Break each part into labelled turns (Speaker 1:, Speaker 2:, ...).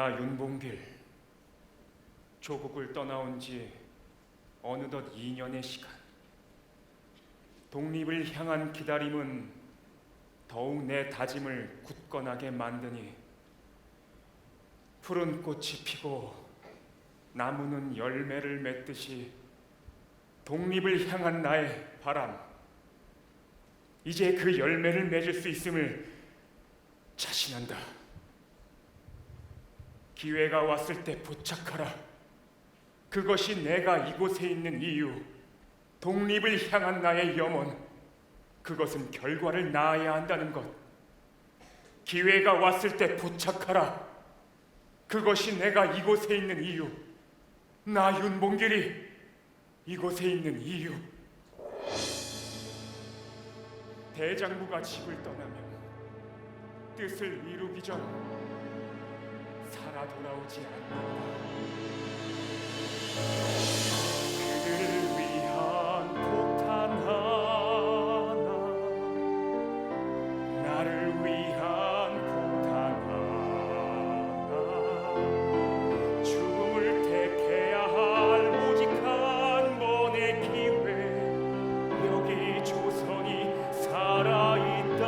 Speaker 1: 나 윤봉길, 조국을 떠나온 지 어느덧 2년의 시간. 독립을 향한 기다림은 더욱 내 다짐을 굳건하게 만드니 푸른 꽃이 피고 나무는 열매를 맺듯이 독립을 향한 나의 바람, 이제 그 열매를 맺을 수 있음을 자신한다. 기회가 왔을 때 포착하라. 그것이 내가 이곳에 있는 이유. 독립을 향한 나의 염원, 그것은 결과를 낳아야 한다는 것. 기회가 왔을 때 포착하라. 그것이 내가 이곳에 있는 이유. 나 윤봉길이 이곳에 있는 이유. 대장부가 집을 떠나면 뜻을 이루기 전 살아 돌아오지 않는다. 그들을 위한 폭탄 하나, 나를 위한 폭탄 하나, 죽음을 택해야 할 오직 한 번의 기회, 여기 조선이 살아있다.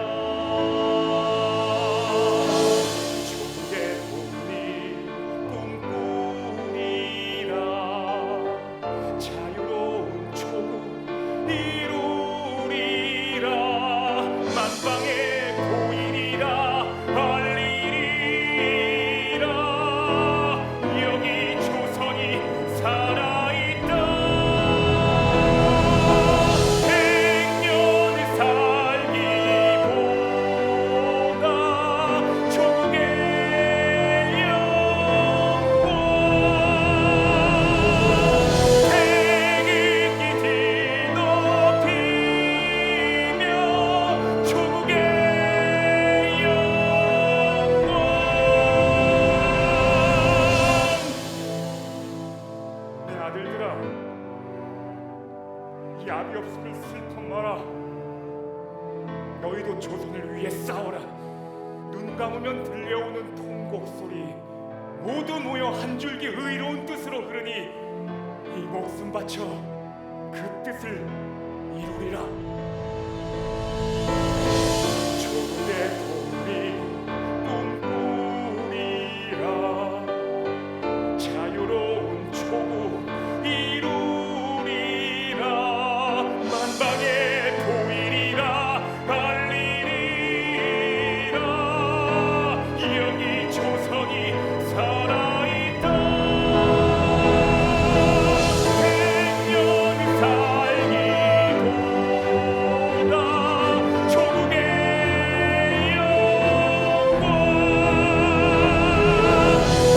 Speaker 1: 야비 없음을 슬픔 마라. 너희도 조선을 위해 싸워라. 눈 감으면 들려오는 통곡 소리 모두 모여 한 줄기 의로운 뜻으로 흐르니 이 목숨 바쳐 그 뜻을 이루리라. 조국의 독립 꿈꾸리라. 자유로운 조국 만방에 보이리라. 알리리라. 여기 조선이 살아있다. 100년 살기보다 조국의 영광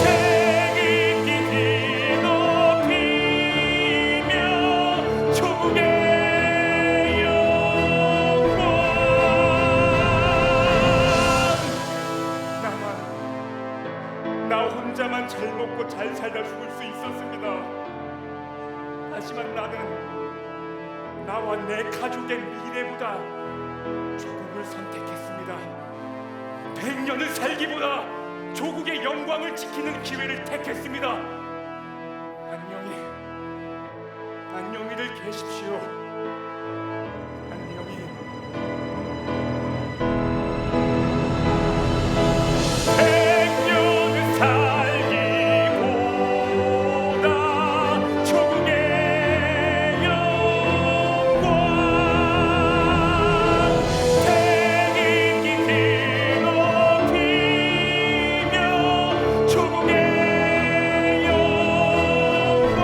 Speaker 1: 태극기 뒤높이며 조국의 나 혼자만 잘 먹고 잘 살다 죽을 수 있었습니다. 하지만 나는 나와 내 가족의 미래보다 조국을 선택했습니다. 100년을 살기보다 조국의 영광을 지키는 기회를 택했습니다. 안녕히들 계십시오. 안녕히. 100년 살기보다 조국의 영광 태극기 뒤높이며 조국의 영광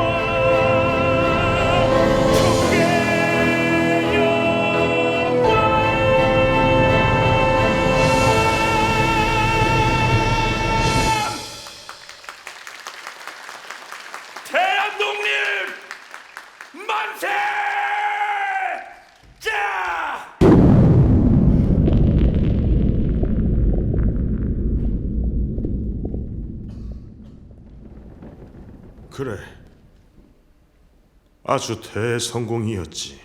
Speaker 1: 조국의 영광. 대한독립 만세! 자!
Speaker 2: 그래, 아주 대성공이었지.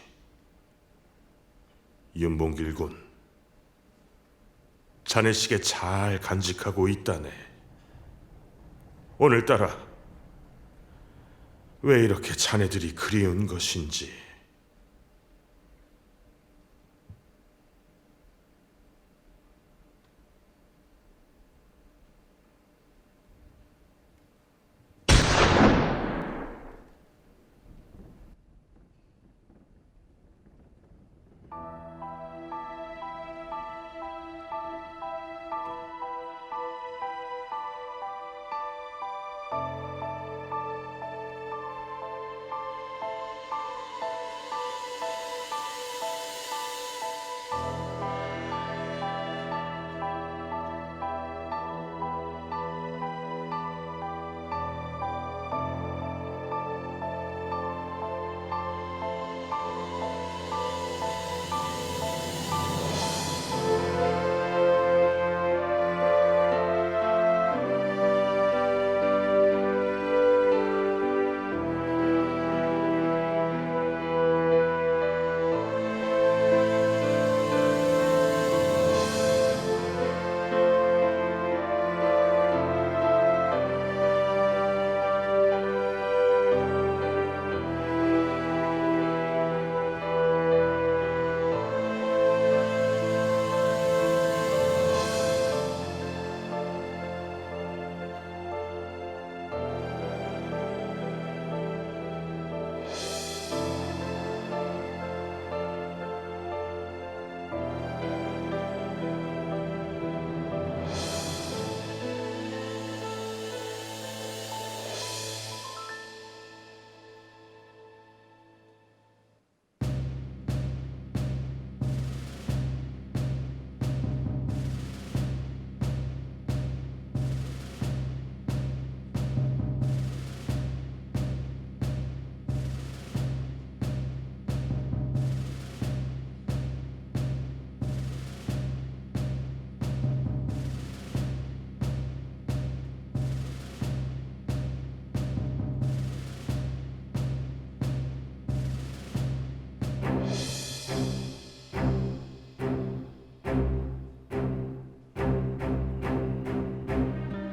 Speaker 2: 윤봉길 군, 자네식에 잘 간직하고 있다네. 오늘따라 왜 이렇게 자네들이 그리운 것인지.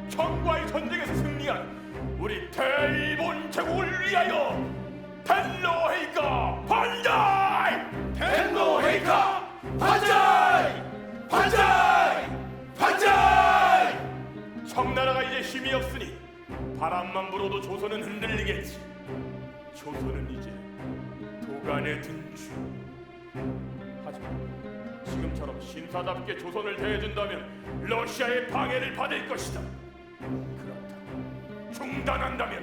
Speaker 1: 청과의 전쟁에서 승리한 우리 대일본 제국을 위하여 펜노헤이카 반자이! 펜노헤이카 반자이! 반자이! 반자이! 청나라가 이제 힘이 없으니 바람만 불어도 조선은 흔들리겠지. 조선은 이제 도간에 든 주. 하지만 지금처럼 신사답게 조선을 대해준다면 러시아의 방해를 받을 것이다. 그렇다. 중단한다면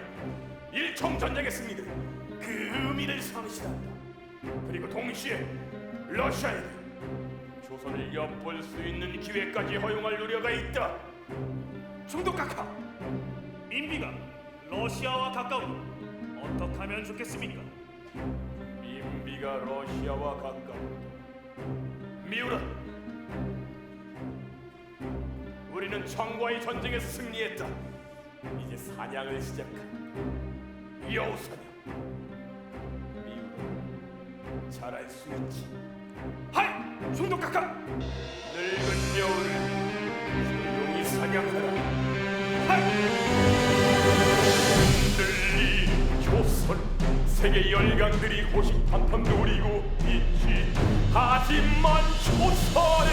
Speaker 1: 일총전쟁의 승리는 그 의미를 상실한다. 그리고 동시에 러시아에게 조선을 엿볼 수 있는 기회까지 허용할 우려가 있다. 총독각하,
Speaker 3: 민비가 러시아와 가까우니 어떻게 하면 좋겠습니까?
Speaker 1: 민비가 러시아와 가까우다. 미우라, 우리는 청과의 전쟁에서 승리했다. 이제 사냥을 시작한다. 여우 사냥. 미우라, 잘할 수 있지. 하이! 총독각하! 늙은 여우를 조용히 사냥하라. 하이! 흔들리 조선 세계 열강들이 호식탄탄 노리고 있지. 하지만 조선을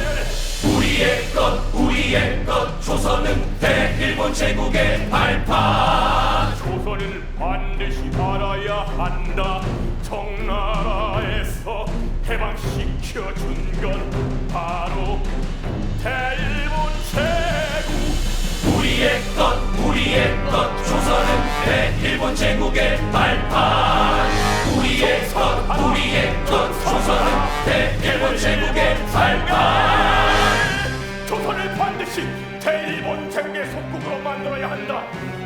Speaker 4: 우리의 것 조선은 대일본 제국의 발판.
Speaker 1: 조선은 반드시 알아야 한다. 청나라에서 해방시켜준 건 바로 대일본 제국.
Speaker 4: 우리의 것 조선은 대일본 제국의 발판. 우리의 것 조선은 대일본 제국의 발판.
Speaker 1: 조선을 반드시 대일본 제국의 속국으로 만들어야 한다.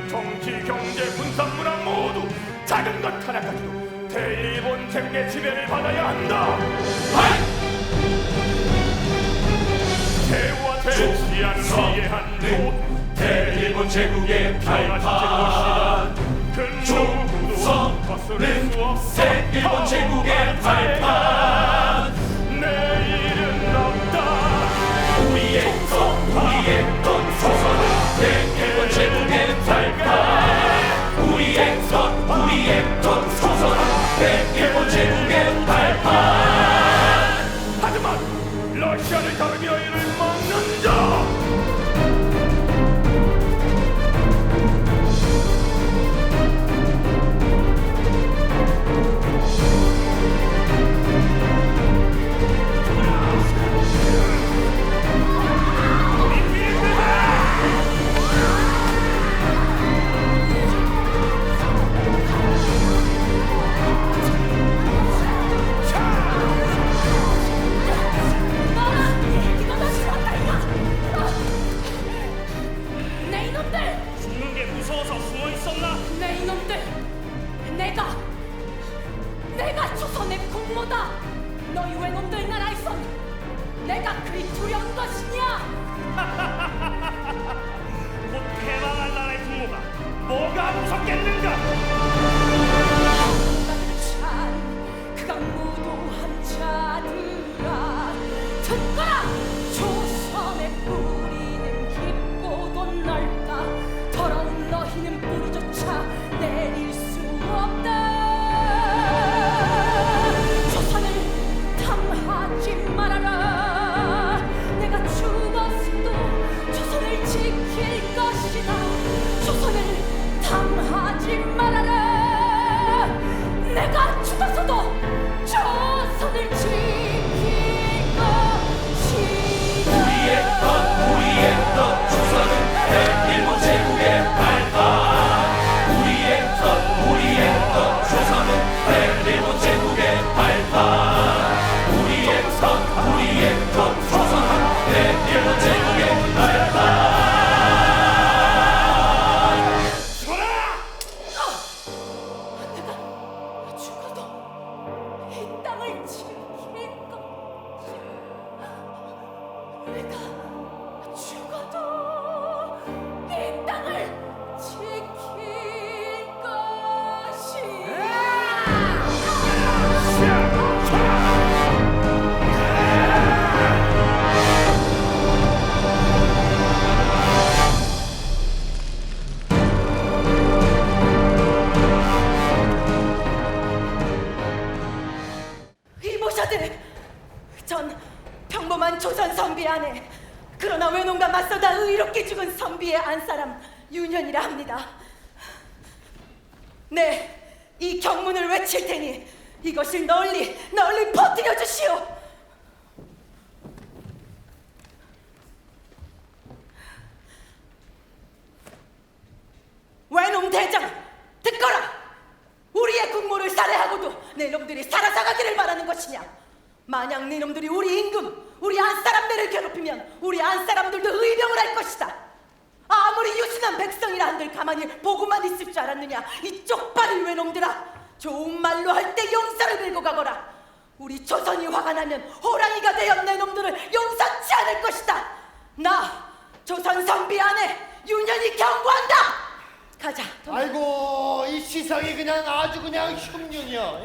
Speaker 1: 정치, 경제, 군사, 문화 모두 작은 것 하나까지도 대일본 제국의 지배를 받아야 한다. 대우와 대치한 위해한 곳
Speaker 4: 대일본 제국의 발판. 조선은 대일본 제국의 발판.
Speaker 1: 내일은 없다.
Speaker 4: 우리의 것 조선은 대일본 제국의 발판.
Speaker 5: 내가 그리 두려운 것이냐?
Speaker 3: 곧 패망할 나라의 부모가 뭐가 무섭겠는가?
Speaker 5: 그가 무도한 자들아 듣거라. 조선의 뿌리는 깊고도 넓다. 더러운 너희는 뿌리조차 내릴 수 없다. 조선을 탐하지 말아라. 내가 죽었어도 조선을 지킬 것이다. 조선을 탐하지 말아라. 내가 죽었어도 조선을 지킬 것이다.
Speaker 4: 우리의 것 조선은 대일본 제국의 발판. 우리의 것 조선은 대일본 제국의 발판. 우리의 것 조선은 대일본 제국의 발판.
Speaker 5: 내가 죽어도 이 땅을 지킬 것이다. 내가 죽어도 이 땅을 지킬 이보셔들, 전 평범한 조선 선비 아내, 그러나 외놈과 맞서다 의롭게 죽은 선비의 안사람 윤현이라 합니다. 네, 이 경문을 외칠 테니 이것을 널리 퍼뜨려 주시오. 외놈 대장, 듣거라. 우리의 국모를 살해하고도 내 놈들이 살아나가기를 바라는 것이냐? 만약 네 놈들이 우리 임금, 우리 안사람들을 괴롭히면 우리 안사람들도 의병을 할 것이다. 아무리 유순한 백성이라 한들 가만히 보고만 있을 줄 알았느냐? 이 쪽발이 외놈들아, 좋은 말로 할 때 용서를 빌고 가거라. 우리 조선이 화가 나면 호랑이가 되어 내 놈들을 용서치 않을 것이다. 나 조선 선비 아내 윤현이 경고한다. 가자.
Speaker 6: 아이고, 이 시상이 그냥 아주 그냥 흉흉이야.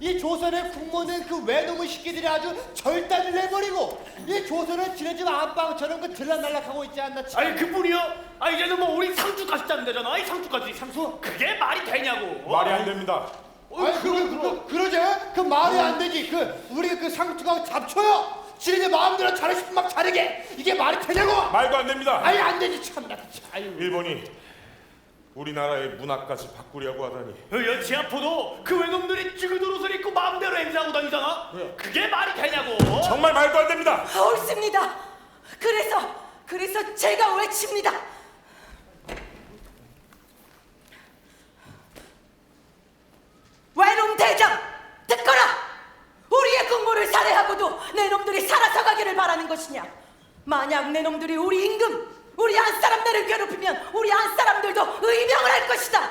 Speaker 6: 이 조선의 국모는 그 외놈의 시끼들이 아주 절단을 내버리고 이 조선은 지네집 안방처럼 그 들락날락하고 있지 않나 참.
Speaker 3: 아니 그뿐이요? 아 이제는 뭐 우리 상주까지 짜면 되잖아. 이 상주까지. 상수? 그게 말이 되냐고.
Speaker 2: 말이 안 됩니다.
Speaker 6: 아니 그러지? 그 말이 안 되지. 우리 그 상투가 잡초요. 지네집 마음대로 잘하고 싶으면 막 자르게. 이게 말이 되냐고.
Speaker 2: 말도 안 됩니다.
Speaker 6: 아니 안 되지 참나. 아유.
Speaker 2: 일본이 우리나라의 문화까지 바꾸려고 하다니.
Speaker 3: 여치 아포도 그 외놈들이 찌그들 옷을 입고 마음대로 행사하고 다니잖아. 그게 말이 되냐고.
Speaker 2: 정말 말도 안 됩니다.
Speaker 5: 옳습니다. 그래서 제가 외칩니다. 외놈 대장, 듣거라. 우리의 국모를 살해하고도 내 놈들이 살아서 가기를 바라는 것이냐? 만약 내 놈들이 우리 임금, 우리 안사람들을 괴롭히면 우리 안사람들도 의병을 할 것이다.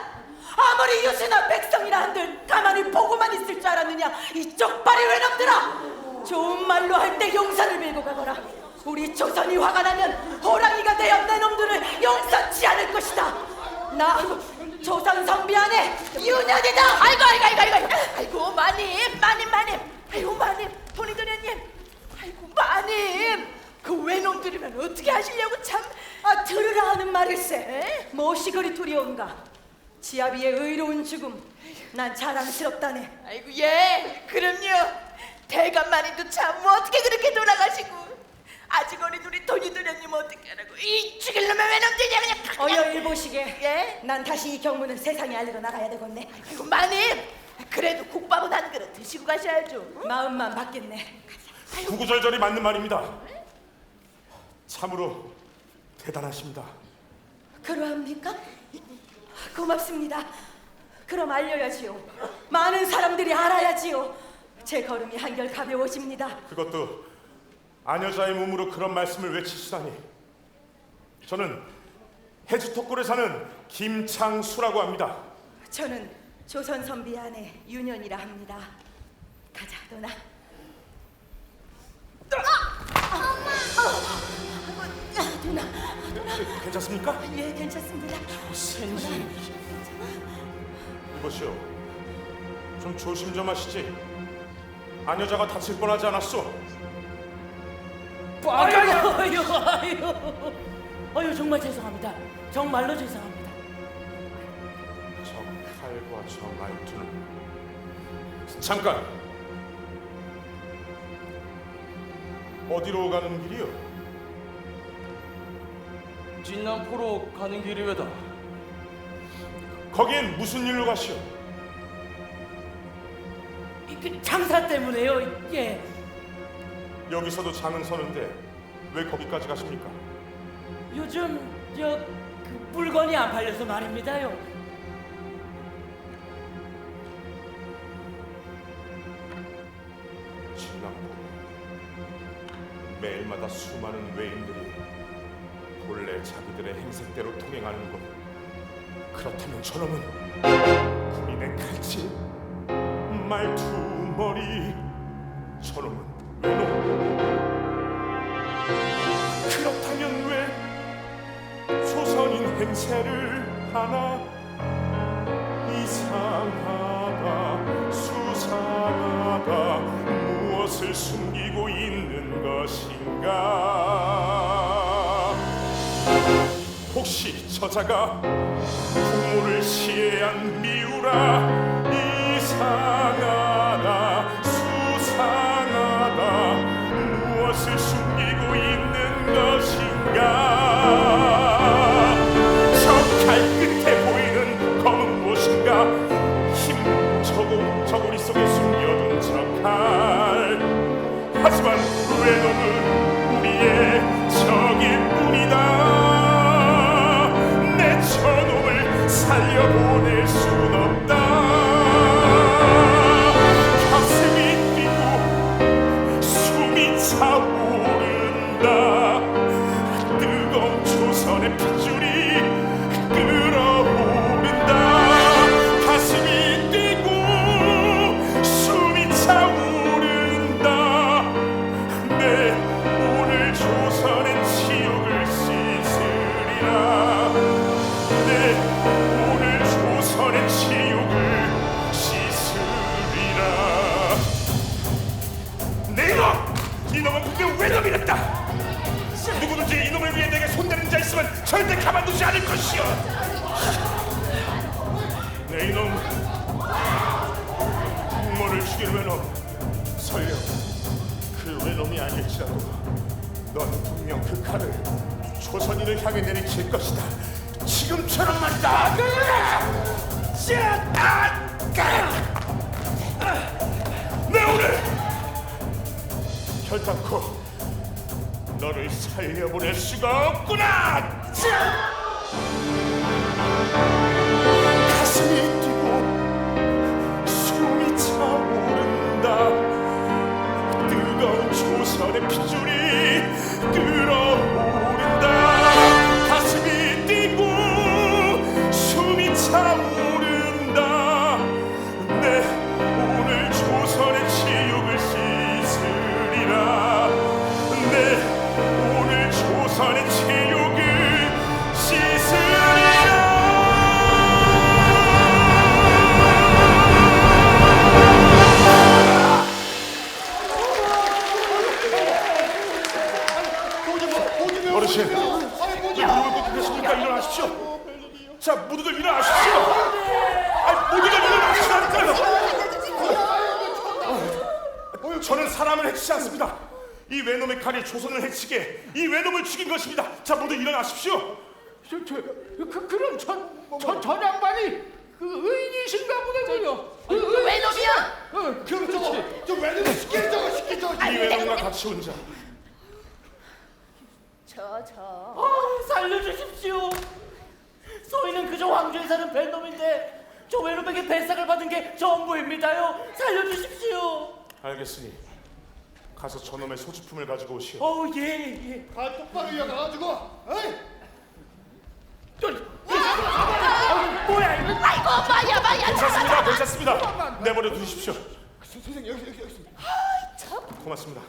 Speaker 5: 아무리 유순한 백성이라 한들 가만히 보고만 있을 줄 알았느냐? 이 쪽발이 외놈들아, 좋은 말로 할 때 용서를 빌고 가거라. 우리 조선이 화가 나면 호랑이가 되어 내 놈들을 용서치 않을 것이다. 나 조선 선비 아내 윤현이다.
Speaker 7: 아이고 마님. 아이고 마님, 돈이도련님. 아이고 마님, 그 외놈들이면 어떻게 하시려고 참.
Speaker 5: 들으라 하는 말일세. 무엇이 그리 두려운가? 지아비의 의로운 죽음, 난 자랑스럽다네.
Speaker 7: 아이고 예, 그럼요. 대감마님도 참 뭐 어떻게 그렇게 돌아가시고. 아직 어린 우리 돈이도련님 어떻게 하라고. 이 죽일 놈의 외놈들이야 그냥.
Speaker 5: 어여 일보시게.
Speaker 7: 예?
Speaker 5: 난 다시 이 경문은 세상에 알리러 나가야 되겠네.
Speaker 7: 아이고 마님, 그래도 국밥은 한 그릇 드시고 가셔야죠. 응?
Speaker 5: 마음만 받겠네.
Speaker 2: 구구절절이 맞는 말입니다. 참으로 대단하십니다.
Speaker 5: 그러합니까? 고맙습니다. 그럼 알려야지요. 많은 사람들이 알아야지요. 제 걸음이 한결 가벼워집니다.
Speaker 2: 그것도 아녀자의 몸으로 그런 말씀을 외치시다니. 저는 해주톡골에 사는 김창수라고 합니다.
Speaker 5: 저는 조선 선비 아내 윤현이라 합니다. 가자, 너나.
Speaker 2: 괜찮습니까?
Speaker 5: 예, 괜찮습니다.
Speaker 2: 이보시오, 좀 조심 좀 하시지. 아녀자가 다칠 뻔하지 않았소?
Speaker 8: 아유 정말 죄송합니다. 정말로 죄송합니다.
Speaker 2: 저 칼과 저 말투는 잠깐! 어디로 가는 길이요?
Speaker 3: 진남포로 가는 길이외다.
Speaker 2: 거기엔 무슨 일로 가시오?
Speaker 8: 그 장사 때문에요. 예.
Speaker 2: 여기서도 장은 서는데 왜 거기까지 가십니까?
Speaker 8: 요즘 그 물건이 안 팔려서 말입니다요.
Speaker 2: 진남포 매일마다 수많은 외인들이 본래 자기들의 행색대로 통행하는 곳. 그렇다면 저놈은 군인의 칼질, 말투, 머리, 저놈은 외놈. 그렇다면 왜 조선인 행세를 하나? 이상하다, 수상하다, 무엇을 숨기고 있는 것인가? 혹시 저자가 국모를 시해한 미우라? 이상하다, 수상하다, 무엇을 숨기고 있는 것인가? 저 칼 끝에 보이는 검은 무엇인가? 힘 저고리 속에 숨겨둔 저 칼. 하지만 외놈은 우리의 적일 뿐이다. 내 저놈을 살려보낼 순 없다. 가슴이 뛰고 숨이 차오른다. 뜨거운 조선의 핏줄이 끓어오른다. 가슴이 뛰고 숨이 차오른다. 내 오늘 조선의 치욕을 씻으리라. 내 오늘 조선의 치욕을 씻으리라. 내 이놈! 이놈은 분명 외놈이랬다. 누구든지 이놈을 위해 내게 손대는 자 있으면 절대 가만두지 않을 것이오. 내 이놈, 국모를 죽일 외놈. 설령 그 외놈이 아닐지라도 넌 분명 그 칼을 조선인을 향해 내리칠 것이다. 지금처럼 말이다. 내 오늘 결단코 너를 살려보낼 수가 없구나. 가슴이 뛰고 숨이 차오른다. 뜨거운 조선의 핏줄이 끓어오른다. 가슴이 뛰고 숨이 차오른다. 내 오늘 조선의 치욕을 씻으리라. 내 오늘 조선의 치욕을 씻으리라. 어르신, 왜 무릎을 꿇으십니까? 일어나십시오. 자, 모두들 일어나십시오. 모두들 일어나시라니까요. 저는 사람을 해치지 않습니다. 이 외놈의 칼이 조선을 해치게 이 외놈을 죽인 것입니다. 자, 모두 일어나십시오.
Speaker 9: 그럼 저 양반이 그 의인이신가 보네요.
Speaker 7: 외놈이야?
Speaker 6: 그럼 저 외놈 시키죠.
Speaker 2: 이 외놈과 같이 온 자,
Speaker 8: 살려주십시오. 소희는 그저 왕조에 사는 벨놈인데 저 외놈에게 배삭을 받은 게 전부입니다요. 살려주십시오.
Speaker 2: 알겠으니 가서 저놈의 소지품을 가지고 오시오.
Speaker 8: 예.
Speaker 6: 가 똑바로 이어가가지고. 어이?
Speaker 8: 뭐야 이거?
Speaker 7: 아이고 마야
Speaker 2: 괜찮습니다. 괜찮습니다. 내버려 두십시오.
Speaker 6: 선생님 여기 있습니다.
Speaker 2: 고맙습니다.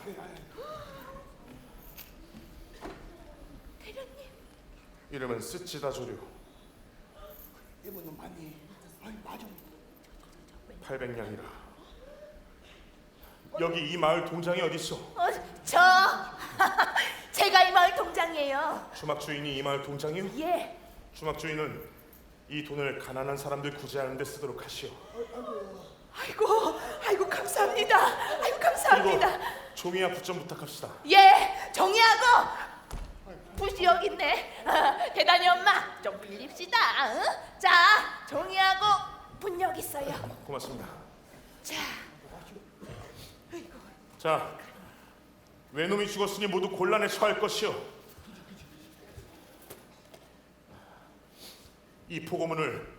Speaker 2: 이름은 쓰찌다 조류.
Speaker 6: 이분은 많이. 아니 맞아.
Speaker 2: 800냥이라. 여기 이 마을 동장이 어디 있어?
Speaker 7: 저 제가 이 마을 동장이에요.
Speaker 2: 주막 주인이 이 마을 동장이요?
Speaker 7: 예.
Speaker 2: 주막 주인은 이 돈을 가난한 사람들 구제하는 데 쓰도록 하시오.
Speaker 7: 아이고 감사합니다. 아이고 감사합니다.
Speaker 2: 그리고 종이와 붓 좀 부탁합시다.
Speaker 7: 예, 정리하고 붓이 여기 있네. 대단히 엄마 좀 빌립시다. 응? 자, 정리하고 붓 여기 있어요.
Speaker 2: 고맙습니다.
Speaker 7: 자,
Speaker 2: 자, 외놈이 죽었으니 모두 곤란에 처할 것이오. 이 포고문을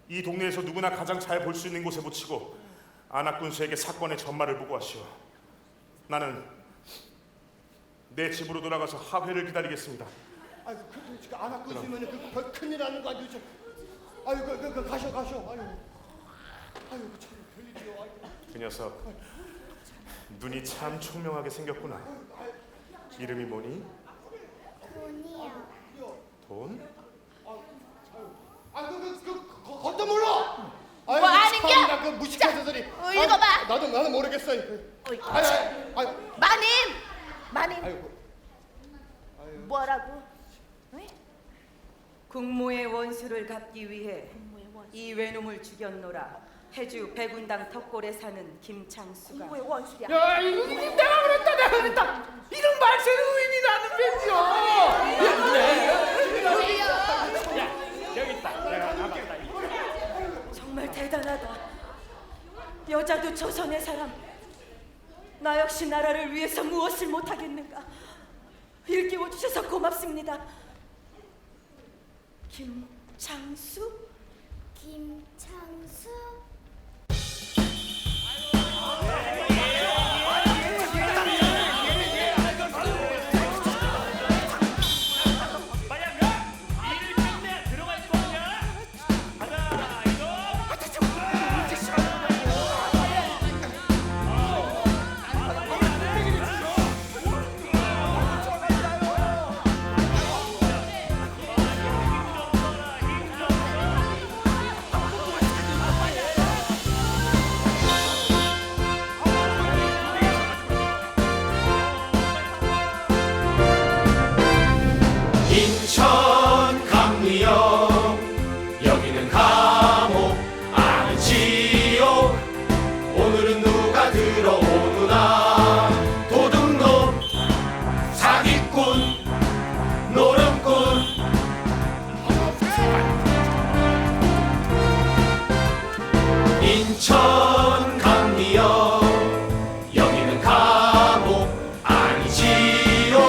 Speaker 2: 이 동네에서 누구나 가장 잘 볼 수 있는 곳에 붙이고 안학군수에게 사건의 전말을 보고하시오. 나는 내 집으로 돌아가서 하회를 기다리겠습니다.
Speaker 6: 아이고 그 지금 안 갖고 있으면 그 큰일 나는 거 아니죠? 아이고 그 가셔. 아이고 참 별일이요. 아이고.
Speaker 2: 그 녀석 눈이 참 총명하게 생겼구나. 이름이 뭐니?
Speaker 10: 돈이요.
Speaker 2: 돈?
Speaker 6: 그것도 몰라.
Speaker 7: 뭐 아는 게?
Speaker 6: 그 무식한 소리.
Speaker 7: 읽어봐.
Speaker 6: 나는 모르겠어.
Speaker 7: 마님.
Speaker 6: 아이고.
Speaker 7: 뭐라고? 왜?
Speaker 5: 국모의 원수를 갚기 위해 이 외놈을 죽였노라. 해주 백운당 덕골에 사는 김창수가.
Speaker 7: 국모의 원수야.
Speaker 9: 야, 이거 내가 그랬다. 이런 말세는 의인이 나는 뱀이요.
Speaker 5: 정말 대단하다. 여자도 조선의 사람. 나 역시 나라를 위해서 무엇을 못하겠는가. 일깨워 주셔서 고맙습니다. 김창수?
Speaker 10: 김창수.
Speaker 4: 인천 감리역 여기는 감옥 아는 지옥 오늘은 누가 들어오누나 도둑놈 사기꾼 노름꾼 인천 감리역 여기는 감옥 아니 지옥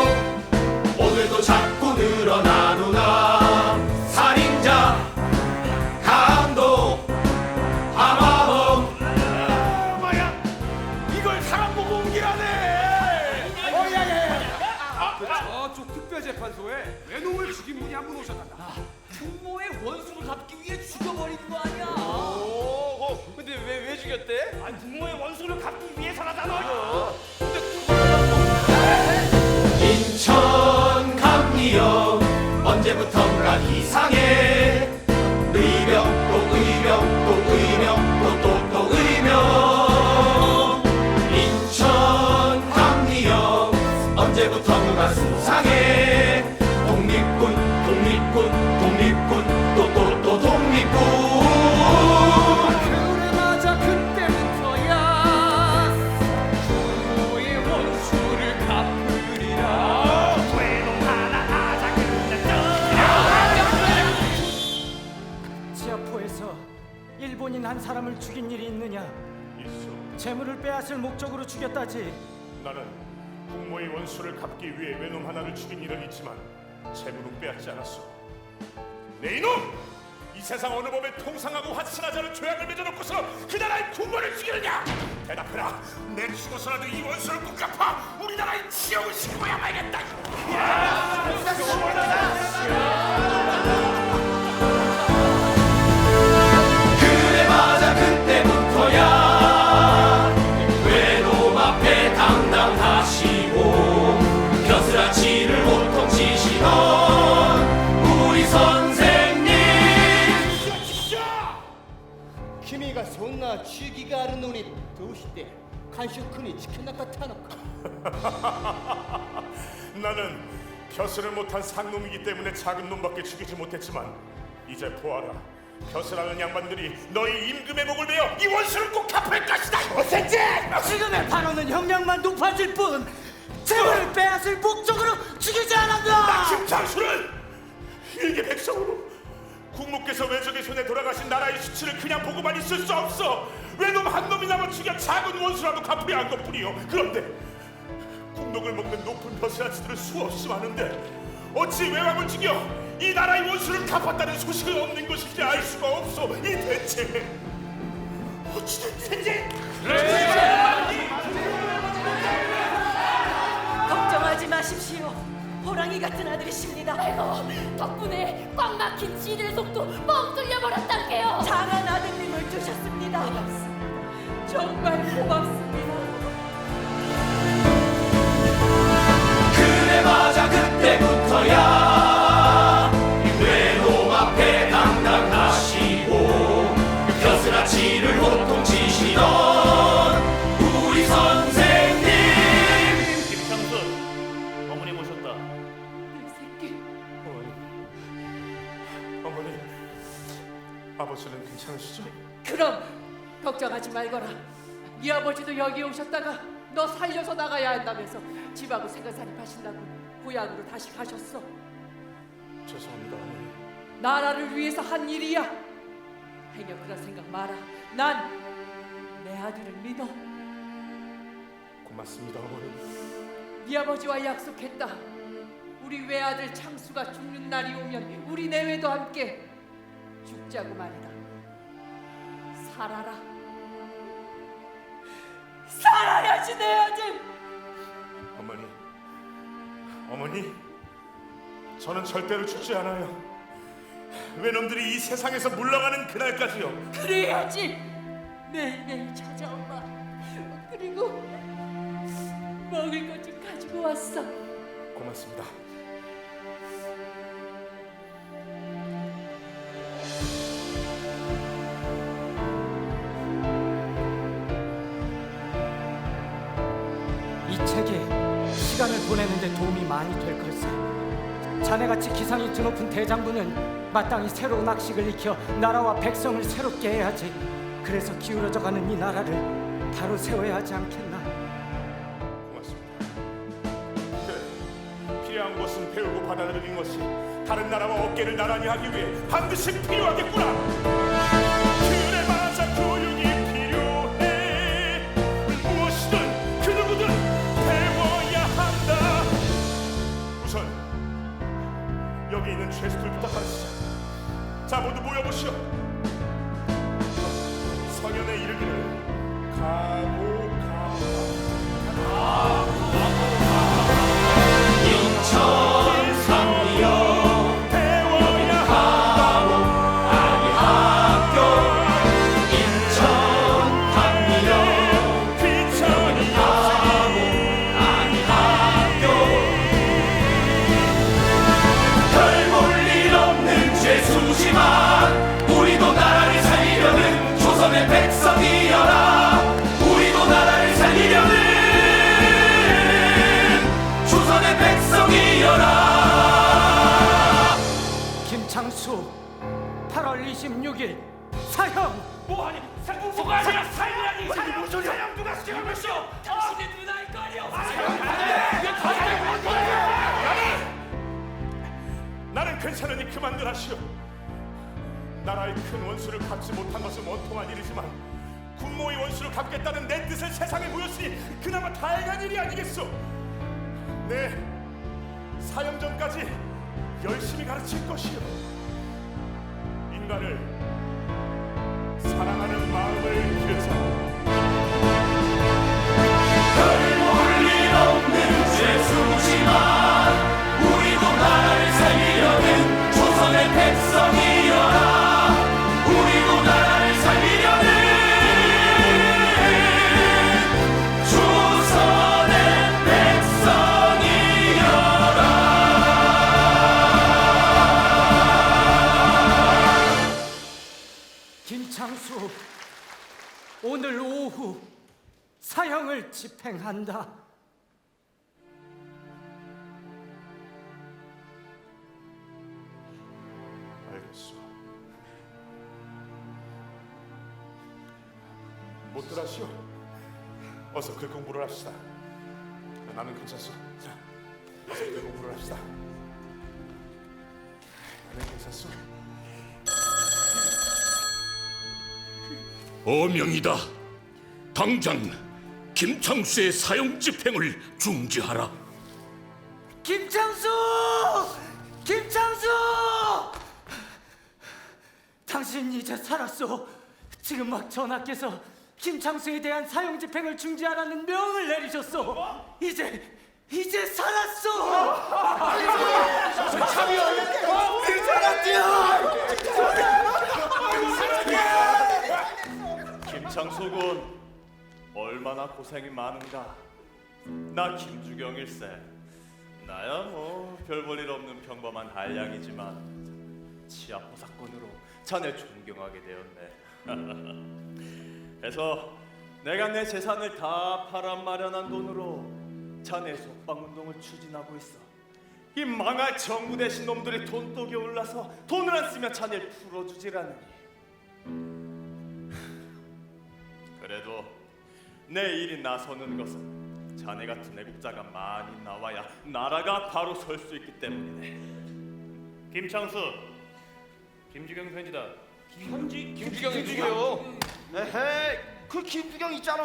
Speaker 4: 오늘도 자꾸 늘어나누나 살인자 강도 하마범
Speaker 3: 이걸 사람 보고 옮기라네.
Speaker 11: 저쪽 특별재판소에 외놈을 죽인 분이 한 분 오셨단다.
Speaker 8: 국모의 원수를 갚기 위해 죽여버린 거 아니야?
Speaker 3: 근데 왜 죽였대? 아니 국모의 원수를 갚기 위해서라잖아.
Speaker 4: 인천 감리역 언제부턴가 이상해 의병 또 의병 또 의병 또 의병 인천 감리역 언제부턴가 수상해 독립군 또 독립군
Speaker 11: 그래 맞아 그때부터야 부모의 원수를 갚으리라.
Speaker 8: 지하포에서 일본인 한 사람을 죽인 일이 있느냐?
Speaker 2: 있어.
Speaker 8: 재물을 빼앗을 목적으로 죽였다지.
Speaker 2: 나는 국모의 원수를 갚기 위해 외놈 하나를 죽인 일은 있지만 재물은 빼앗지 않았어. 내 이놈! 이 세상 어느 법에 통상하고 화친하지 않은 죄악을 맺어놓고서 그 나라의 국모를 죽이느냐? 대답해라. 내 죽어서라도 이 원수를 꼭 갚아 우리나라의 지옥을 시키고야 말겠다.
Speaker 4: 그래 맞아 그때부터야 외놈 앞에 당당하시고 벼슬아치를 보통 치시던
Speaker 6: 한슈크니 지켜나까 타놓고.
Speaker 2: 나는 벼슬을 못한 상놈이기 때문에 작은 놈밖에 죽이지 못했지만 이제 보아라. 벼슬하는 양반들이 너희 임금의 목을 베어 이 원수를 꼭 갚을 것이다.
Speaker 8: 지금의 발언은 형량만 높아질 뿐 재물을 빼앗을 목적으로 죽이지 않았다.
Speaker 2: 김창수는 일개 백성으로 국무께서 외적의 손에 돌아가신 나라의 수치를 그냥 보고만 있을 수 없어. 외놈 한 놈이나마 죽여 작은 원수라도 갚아야 할 것뿐이요. 그런데 국록을 먹는 높은 벼슬아치들은 수없이 많은데 어찌 외왕을 죽여 이 나라의 원수를 갚았다는 소식을 얻는 것인지 알 수가 없어. 이 대체 어찌된 일인지.
Speaker 5: 걱정하지 마십시오. 호랑이 같은 아들이십니다.
Speaker 10: 아이고, 덕분에 꽉 막힌 지뢰 속도 뻥 뚫려버렸단게요.
Speaker 5: 잘한 아드님을 주셨습니다. 정말 고맙습니다.
Speaker 4: 그래 맞아 그때부터야 외놈 앞에 당당하시고 벼슬아치를 호통치시던 우리 선생님.
Speaker 3: 김창순, 어머니 모셨다.
Speaker 2: 어머니, 아버지는 괜찮으시죠?
Speaker 12: 그럼 걱정하지 말거라. 네 아버지도 여기 오셨다가 너 살려서 나가야 한다면서 집하고 생각살이 파신다고 고향으로 다시 가셨어.
Speaker 2: 죄송합니다, 어머니.
Speaker 12: 나라를 위해서 한 일이야. 행여 그런 생각 마라. 난 내 아들을 믿어.
Speaker 2: 고맙습니다, 어머니.
Speaker 12: 네 아버지와 약속했다. 우리 외아들 창수가 죽는 날이 오면 우리 내외도 함께 죽자고 말이다. 살아라. 살아야지 내 아들.
Speaker 2: 어머니, 저는 절대로 죽지 않아요. 외놈들이 이 세상에서 물러가는 그날까지요.
Speaker 12: 그래야지. 매일매일 찾아오마. 그리고 먹을 것 좀 가지고 왔어.
Speaker 2: 고맙습니다.
Speaker 8: 이 책이 시간을 보내는데 도움이 많이 될 걸세. 자네같이 기상이 드높은 대장부는 마땅히 새로운 악식을 익혀 나라와 백성을 새롭게 해야지. 그래서 기울어져가는 이 나라를 바로 세워야 하지 않겠나.
Speaker 2: 고맙습니다. 그래, 필요한 것은 배우고 받아들이는 것이 다른 나라와 어깨를 나란히 하기 위해 반드시 필요하겠구나. 그래 맞아, 교육이 필요해. 무엇이든 그 누구든 배워야 한다. 우선 여기 있는 죄수들부터 가르치자. 자, 모두 모여보시오. 성현에 이르기를 가고
Speaker 4: 인천 상리역 여기는 감옥 아니 학교. 인천 상리역 여기는 감옥 아니 학교. 별 볼 일 없는 죄수지만 우리도 나라를 살리려는 조선의 백성이여라. 우리도 나라를 살리려는 조선의 백성이여라.
Speaker 8: 김창수 8월 26일 사형.
Speaker 3: 뭐하니? 뭐가 아니라 사형이라니. 사형 누가 시작한 것이오? 당신의 누나일 거 아니오.
Speaker 2: 나는 괜찮으니 그만들 하시오. 나라의 큰 원수를 갚지 못한 것은 원통한 일이지만 군모의 원수를 갚겠다는 내 뜻을 세상에 보였으니 그나마 다행한 일이 아니겠소. 네, 사형 전까지 열심히 가르칠 것이오. 인간을 사랑하는 마음을 기르자.
Speaker 4: 별 볼 일 없는 죄수지만 우리도 나라를 살리려는 조선의 백성이여라. 우리도 나라를 살리려는 조선의 백성이여라.
Speaker 8: 집행한다.
Speaker 2: 알겠어. 못들 하시오. 어서 글 공부를 합시다. 나는 괜찮소. 자, 어서 글 공부를 합시다. 나는 괜찮소.
Speaker 13: 어명이다. 당장 김창수의 사형 집행을 중지하라.
Speaker 8: 김창수! 김창수! 당신 이제 살았소. 지금 막 전하께서 김창수에 대한 사형 집행을 중지하라는 명을 내리셨소. 이제 살았소.
Speaker 3: 김창수군, 얼마나 고생이 많은가. 나 김주경일세. 나야 뭐 별 볼 일 없는 평범한 한량이지만 치아포 사건으로 자네 존경하게 되었네. 그래서 내가 내 재산을 다 팔아 마련한 돈으로 자네 속방운동을 추진하고 있어. 이 망할 정부 대신 놈들이 돈독에 올라서 돈을 안 쓰면 자네를 풀어주지라느니. 그래도 내 일이 나서는 것은 자네 같은 애국자가 많이 나와야 나라가 바로 설 수 있기 때문이네. 김창수, 김주경 편지다.
Speaker 14: 김주경이 누구요? 에헤이, 그 김주경 있잖아.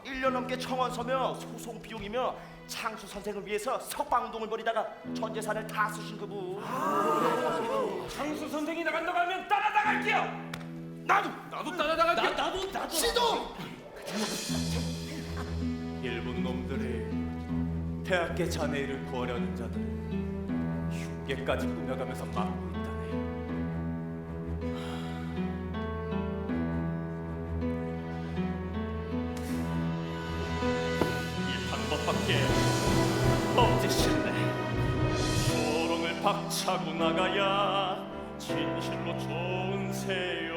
Speaker 14: 1년 넘게 청원 서며 소송 비용이며 창수 선생을 위해서 석방운동을 벌이다가 전 재산을 다 쓰신 그분.
Speaker 11: 창수 선생이 나간다고 하면 따라나갈게요. 나도 따라나갈게요.
Speaker 14: 나도 시동.
Speaker 3: 일본 놈들이 대학계 자네 일을 구하려는 자들을 흉계까지 꾸며가면서 막고 있다네. 이 방법밖에 없지 싶네. 조롱을 박차고 나가야 진실로 좋은 새요.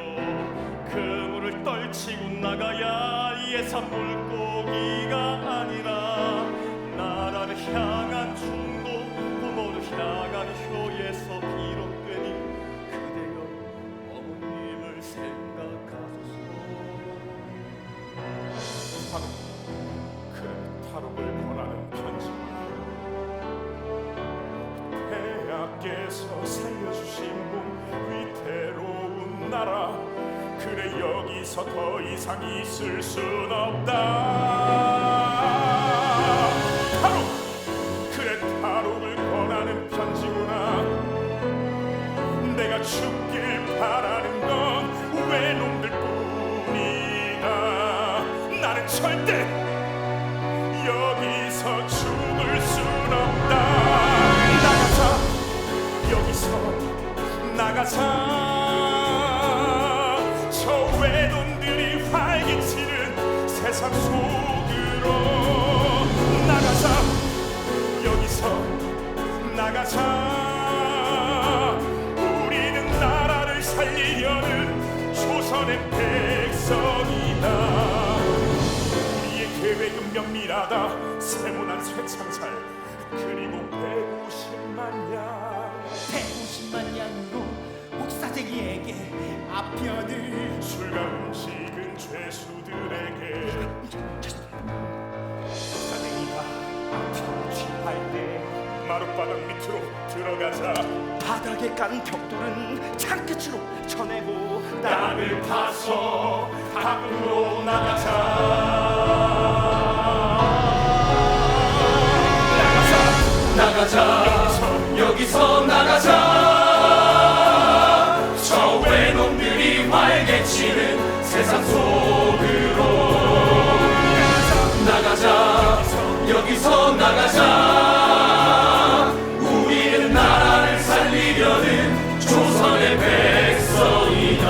Speaker 3: 그물을 떨치고 나가야 예산 물고기가 아니라 나라를 향한 충도, 부모를 향한 효에서 비롯되니 그대여 어머님을 생각하소서.
Speaker 2: 그 탈옥을 권하는 편지. 대하께서 살려주신 분 위태로운 나라. 그래 여기서 더 이상 있을 순 없다. 탈옥! 그래 탈옥을 권하는 편지구나. 내가 죽길 바라는 건 외놈들 뿐이다. 나는 절대 여기서 죽을 순 없다. 나가자 여기서 나가자. 저 외놈들이 활기치는 세상 속으로 나가자. 여기서 나가자. 우리는 나라를 살리려는 조선의 백성이다. 우리의 계획은 면밀하다. 세모난 쇠창살 그리고 150만 양.
Speaker 6: 150만 양으로 목사쟁이에게 아편을.
Speaker 2: 술과 음식은 죄수들에게. 목사쟁이가 아편을 취할 때 마룻바닥 밑으로 들어가자.
Speaker 14: 바닥에 깐 벽돌은 창끝으로 쳐내고
Speaker 2: 땅을 파서 밖으로 나가자.
Speaker 4: 여기서 나가자. 저 외놈들이 활개치는 세상 속으로 나가자. 여기서 나가자. 우리는 나라를 살리려는 조선의 백성이다.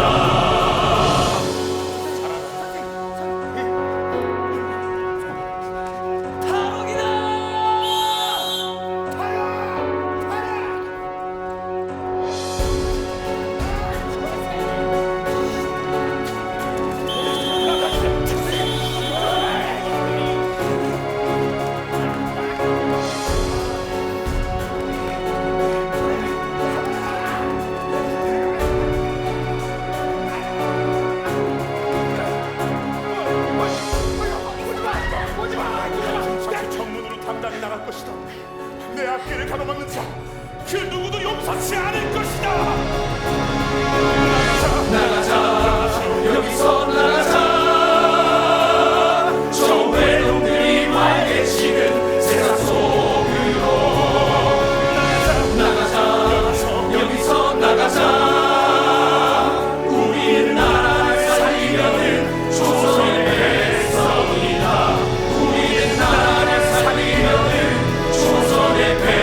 Speaker 2: 나갈 것이다. 내 앞길을 가로막는 자, 그 누구도 용서치 않을 것이다.
Speaker 4: 나가자, 여기서 나가자. 저 외놈들이 활개치는 세상 속으로 나가자, 여기서 나가자. 우리는 나라를 살리려는 조선의 백성이다. 우리는 나라를 살리려는 조선의 백성이다.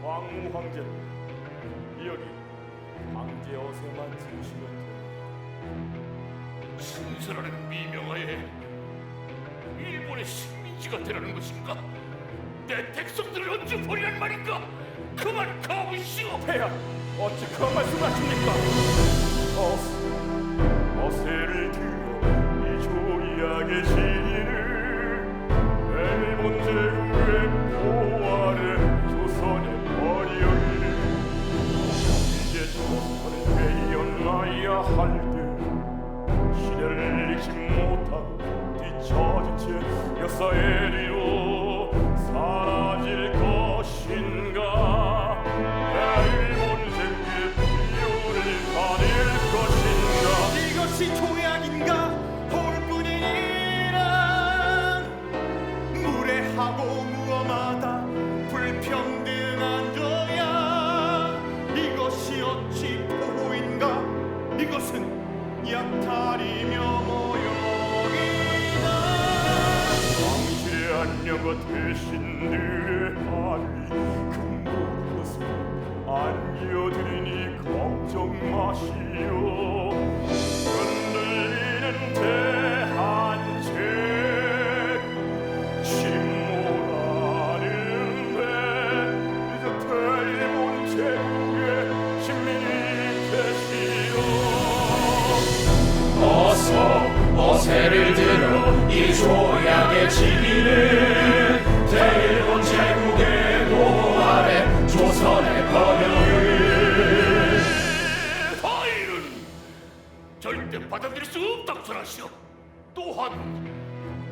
Speaker 2: 왕후 황제는 여기 황제 어세만 지으시면 돼.
Speaker 13: 신선하는 미명하에 일본의 식민지가 되라는 것인가? 내 백성들을 언제 버리란 말인가? 그만 가보시오.
Speaker 2: 폐하, 어찌 그런 말씀하십니까? 어세를 들어 이 조약의 진리를 일본 제국의 보호하래 조선의 번영을 이제 조선을 배연하야 할때 시대를 잃지 못하고 뒤처진 채 역사에리로 사라질 것인가? 일본 제국의 비율을 가릴 것인가?
Speaker 4: 이것이 조약인가? 볼뿐이니라. 무례하고 무엄하다 불평등한 조약. 이것이 어찌 보호인가? 이것은 약탈이며 모욕이다.
Speaker 2: 당신의 안녕과 대신들의 발이 금고로서 안겨드리니 걱정 마시오. 흔들리는 대한제 침몰하는 배 이제 일본 제국의 신민이 되시오.
Speaker 4: 어세를 들어 이 조약의 직위를 대일본 제국의 보호 아래 조선의 번영을.
Speaker 13: 다일은 절대 받아들일 수 없다고 전하시오. 또한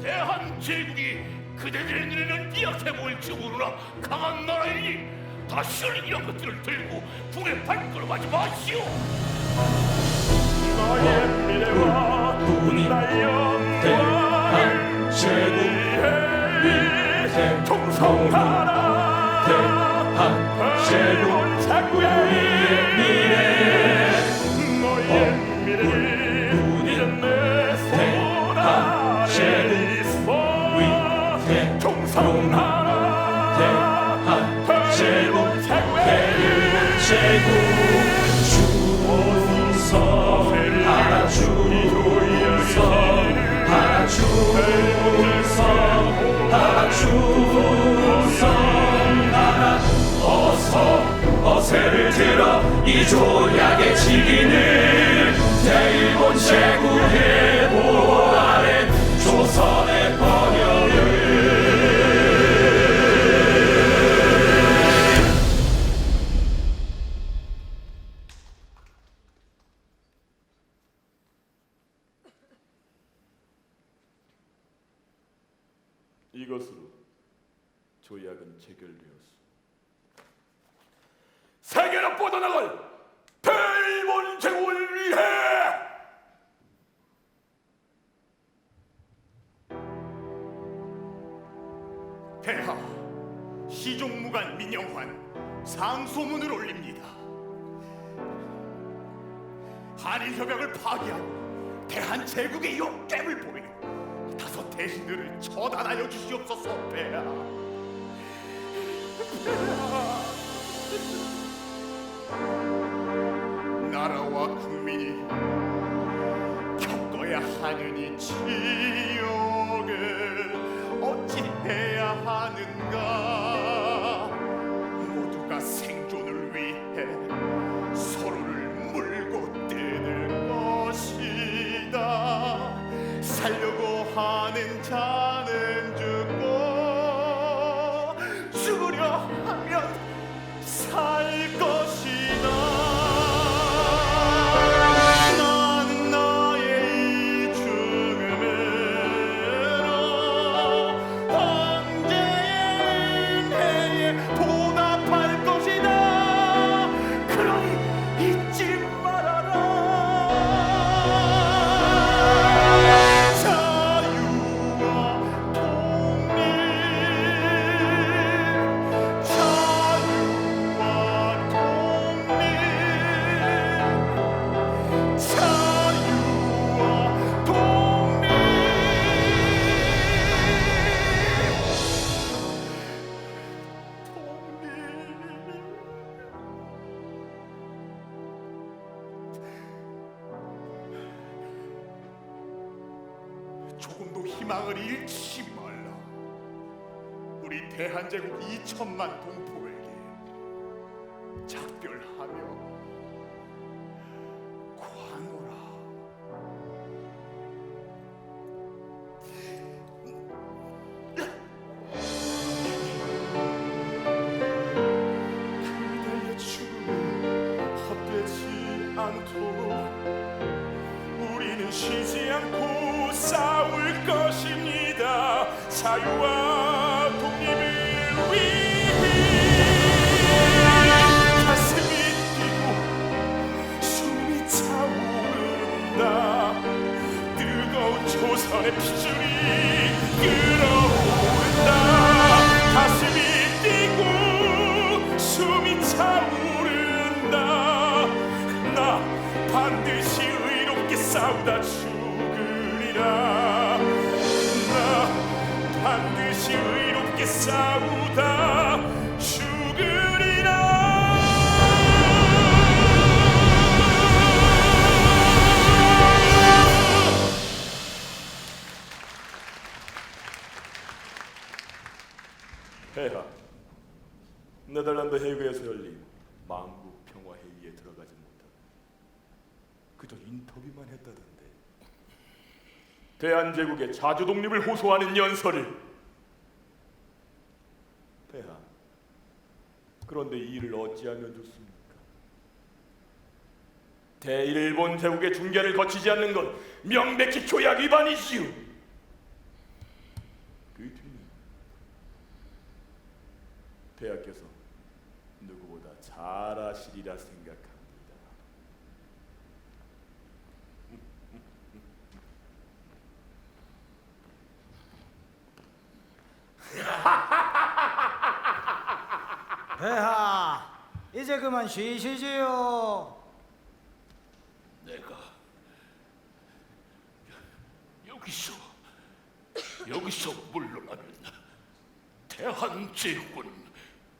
Speaker 13: 대한 제국이 그대들의 눈에는 약해 보일지 모르나 강한 나라이니 다시는 이런 것들을 들고 북에 발걸음하지 마시오.
Speaker 2: 나의 미래와 나의 영광을 위해 총성하라.
Speaker 4: 대한 제국
Speaker 2: 자꾸의
Speaker 4: 미래.
Speaker 2: 너의 미래를 이제 내 손 안에 있어. 총성하라.
Speaker 4: 대한 제국 제국 하나 충성 하나 충성 하나 충성 하나. 어세를 들어 이 조약의 직위는 대일본 제국의 보호 아래 조선의 번영을.
Speaker 2: 이것으로 조약은 체결되었소. 세계로 뻗어나갈 대일본 제국을 위해
Speaker 15: 폐하, 시종무관 민영환 상소문을 올립니다.
Speaker 2: 한일 협약을 파기한 대한제국의 역겜을 보이는 다섯 대신들을 처단하여 주시옵소서. 폐하. 나라와 국민이 겪어야 하는 이 지옥을 어찌해야 하는가. 모두가 생존을 위해 서로를 물고 뜯을 것이다. 살려고 하는 자는 죽고 죽으려 하면 살 것이다. 나는 나의 이 죽음으로 황제의 은혜에 보답할 것이다. 그러니 잊지 말아라. 자유와 독립, 자유와 독립, 자유와 독립. 조금도 희망을 잃지 말라. 우리 대한제국 2천만 동포에게 작별하며 관오라. 그대의 죽음이 헛되지 않도록 우리는 쉬지 않고 싸울 것입니다. 자유와 독립을 위해 가슴이 뛰고 숨이 차오른다. 뜨거운 조선의 핏줄이 끓어오른다. 가슴이 뛰고 숨이 차오른다. 나 반드시 의롭게 싸우다 죽으리라. 나 반드시 의롭게 싸우다 죽으리라.
Speaker 13: 폐하, 네덜란드 헤이그에서 열린 만국 평화 회의에 들어가지 못하고 그저 인터뷰만 했다던데. 대한제국의 자주 독립을 호소하는 연설을. 폐하, 그런데 이 일을 어찌하면 좋습니까? 대일본 제국의 중재를 거치지 않는 건 명백히 조약 위반이지요. 그 뒤는 폐하께서 누구보다 잘 아시리라 생각합니다.
Speaker 8: 폐하, 이제 그만 쉬시지요.
Speaker 13: 내가 여기서 물러나면 대한제국은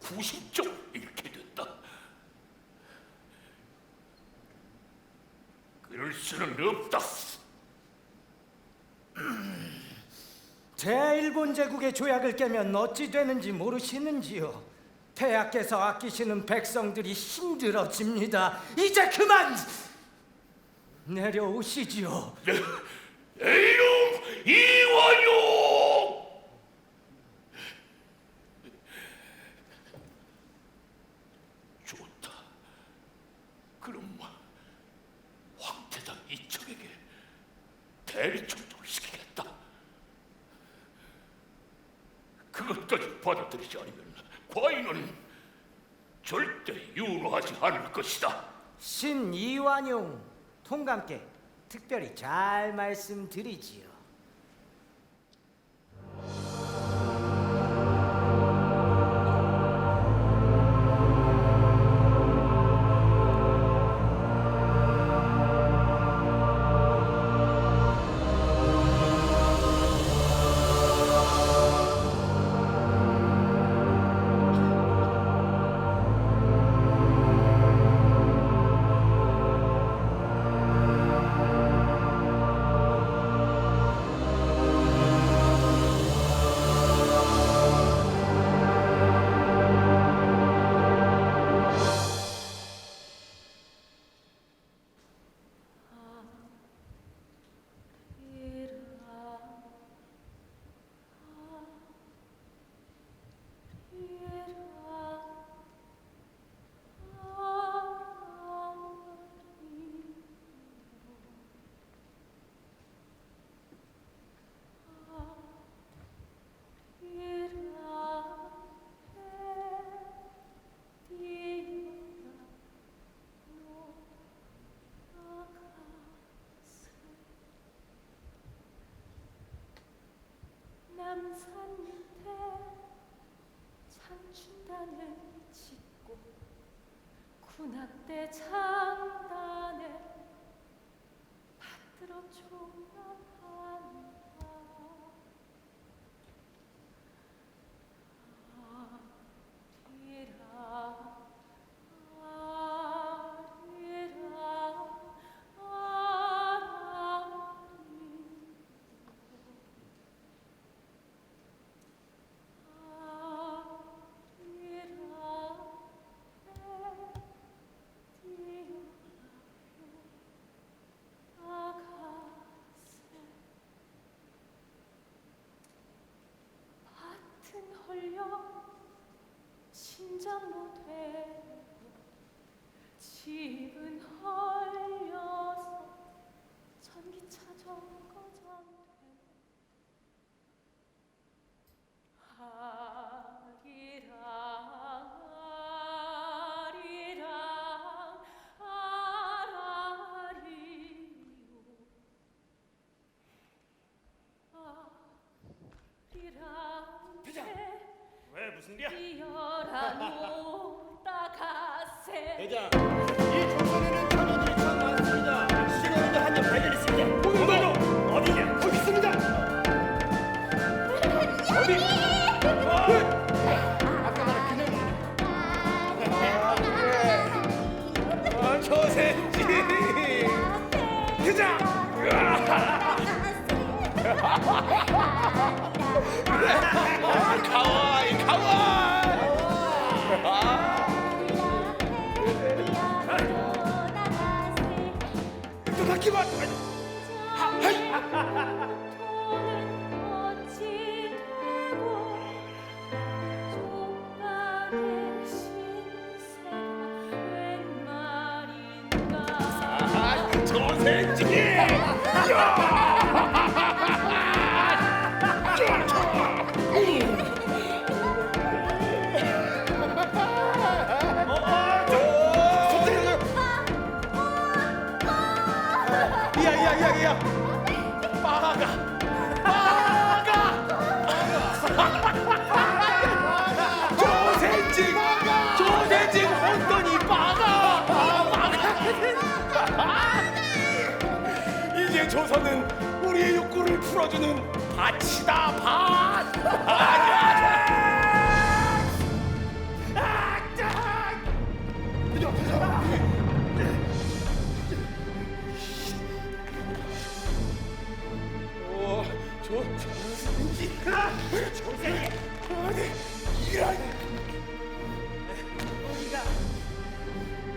Speaker 13: 구심점 잃게 된다. 그럴 수는 없다.
Speaker 8: 제1본 제국의 조약을 깨면 어찌 되는지 모르시는지요. 폐하께서 아끼시는 백성들이 힘들어집니다. 이제 그만 내려오시지요.
Speaker 13: 에이용 이완용! 좋다. 그럼 황태자 이척에게 대리 충돌을 시키겠다. 그것까지 받아들이지 않으면 과인은 절대 유로하지 않을 것이다.
Speaker 8: 신 이완용 통감께 특별히 잘 말씀드리지요.
Speaker 10: 군악대 장단에 받들어 종합한다. 헐려 심장로 되고 집은 헐려서 전기차 정거장 되고 아리랑 아리랑 아라리요 아리랑
Speaker 3: 왜 무슨 일이야?
Speaker 10: 뛰어라 놓다 가세.
Speaker 14: 대장, 이 조선에는 전원들이 참 많습니다. 신호도 한점 발견했습니다.
Speaker 3: 오늘도 어디냐?
Speaker 14: 거기 있습니다.
Speaker 3: 어디?
Speaker 14: 아까 말한 그녀. 조센지. 대장. 가와이 가와이. 또 바퀴만. 조센지. 야야야야 빠가 조센지 혼돈이 빠가 이제 조선은 우리의 욕구를 풀어주는 밭이다 밭.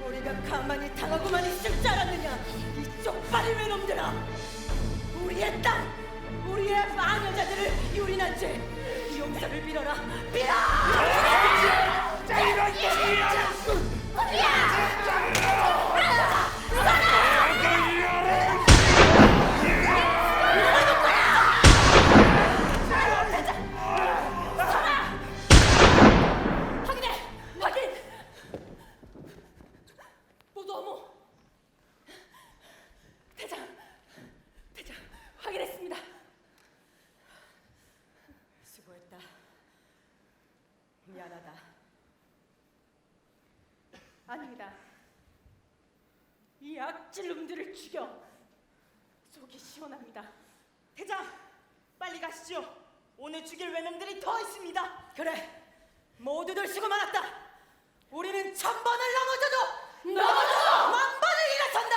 Speaker 5: 우리가 가만히 당하고만 있을 줄 알았느냐? 이 쪽팔린 외놈들아! 우리의 땅, 우리의 마녀자들을 유린한 죄 용서를 빌어라! 빌어! 확인! 모두 어머! 대장 확인했습니다. 수고했다. 미안하다. 아닙니다. 이 악질놈들을 죽여 속이 시원합니다. 대장 빨리 가시죠. 오늘 죽일 외놈들이 더 있습니다. 그래 모두들 수고 많았다. 우리는 1000번을 넘어져도 만번을 일어선다.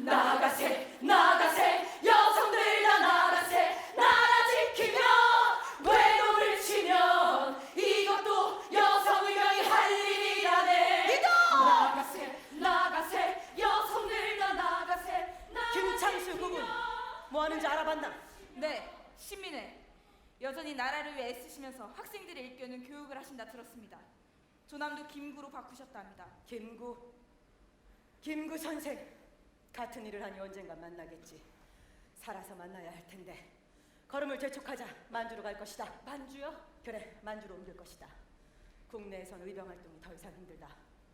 Speaker 5: 나가자. 나가세 여성들 다 나가세. 나라 지키며 외놈을 치면 이것도 여성의 명이 할 일이라네. 나가세 여성들 다 나가세. 김창수 부군 뭐 하는지 알아봤나?
Speaker 7: 네, 신민회. 여전히 나라를 위해 애쓰시면서 학생들을 일깨우는 교육을 하신다 들었습니다. 조남도 김구로 바꾸셨답니다.
Speaker 5: 김구 선생 같은 일을 하니 언젠가 만나겠지. 살아서 만나야 할 텐데 걸음을 재촉하자. 만주로 갈 것이다. 만주요? 그래 만주로 옮길 것이다. 국내에선 의병 활동이 더 이상 힘들다.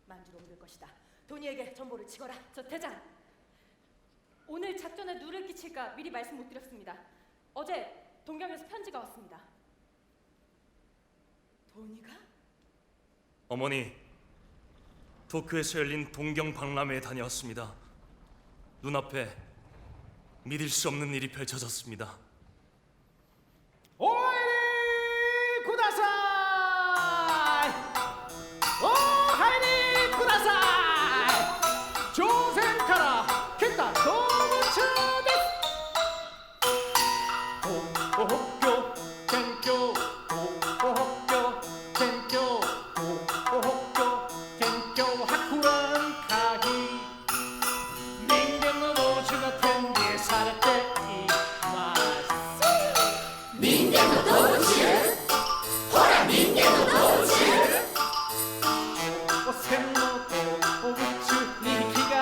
Speaker 5: 만주로 옮길 것이다. 도니에게 전보를 치거라.
Speaker 10: 저 대장, 오늘 작전에 누를 끼칠까 미리 말씀 못 드렸습니다. 어제 동경에서 편지가 왔습니다.
Speaker 5: 도니가?
Speaker 13: 어머니,
Speaker 16: 도쿄에서 열린 동경 박람회에 다녀왔습니다. 눈앞에 믿을 수 없는 일이 펼쳐졌습니다.
Speaker 9: 오하이리 구다사이! 오하이리 구다사이! 조센 카라 켄타 도무츠 데스! 도호학교 겐교 도호학교 겐교 도호학교 겐교 하쿠란 카기 닌겐노 도주가 텐디에 살았대 이마스
Speaker 4: 닌겐노 도주 호라 닌겐노 도주
Speaker 9: 오셈노 도우츠 니키가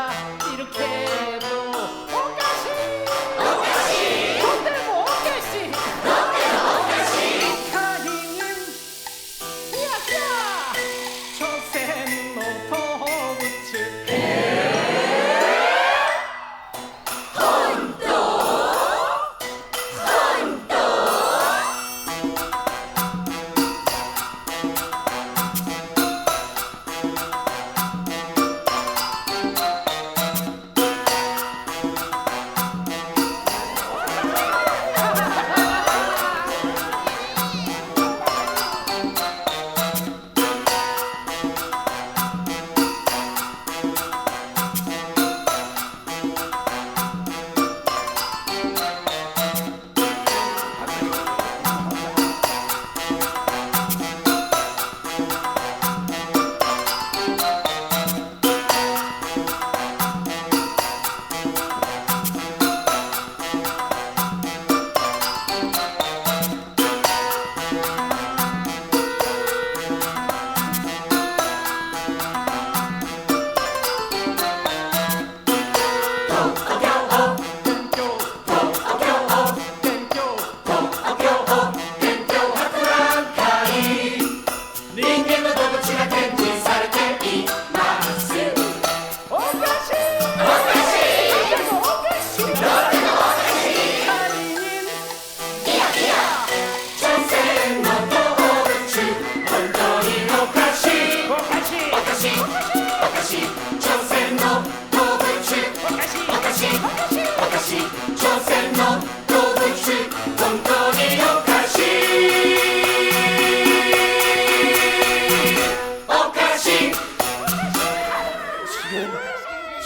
Speaker 9: 이렇게도 오가시
Speaker 4: 오가시
Speaker 9: 돈대모 오가시
Speaker 4: 돈대모 오가시
Speaker 9: 카히는 야야 조셈노 도우츠
Speaker 4: 혼도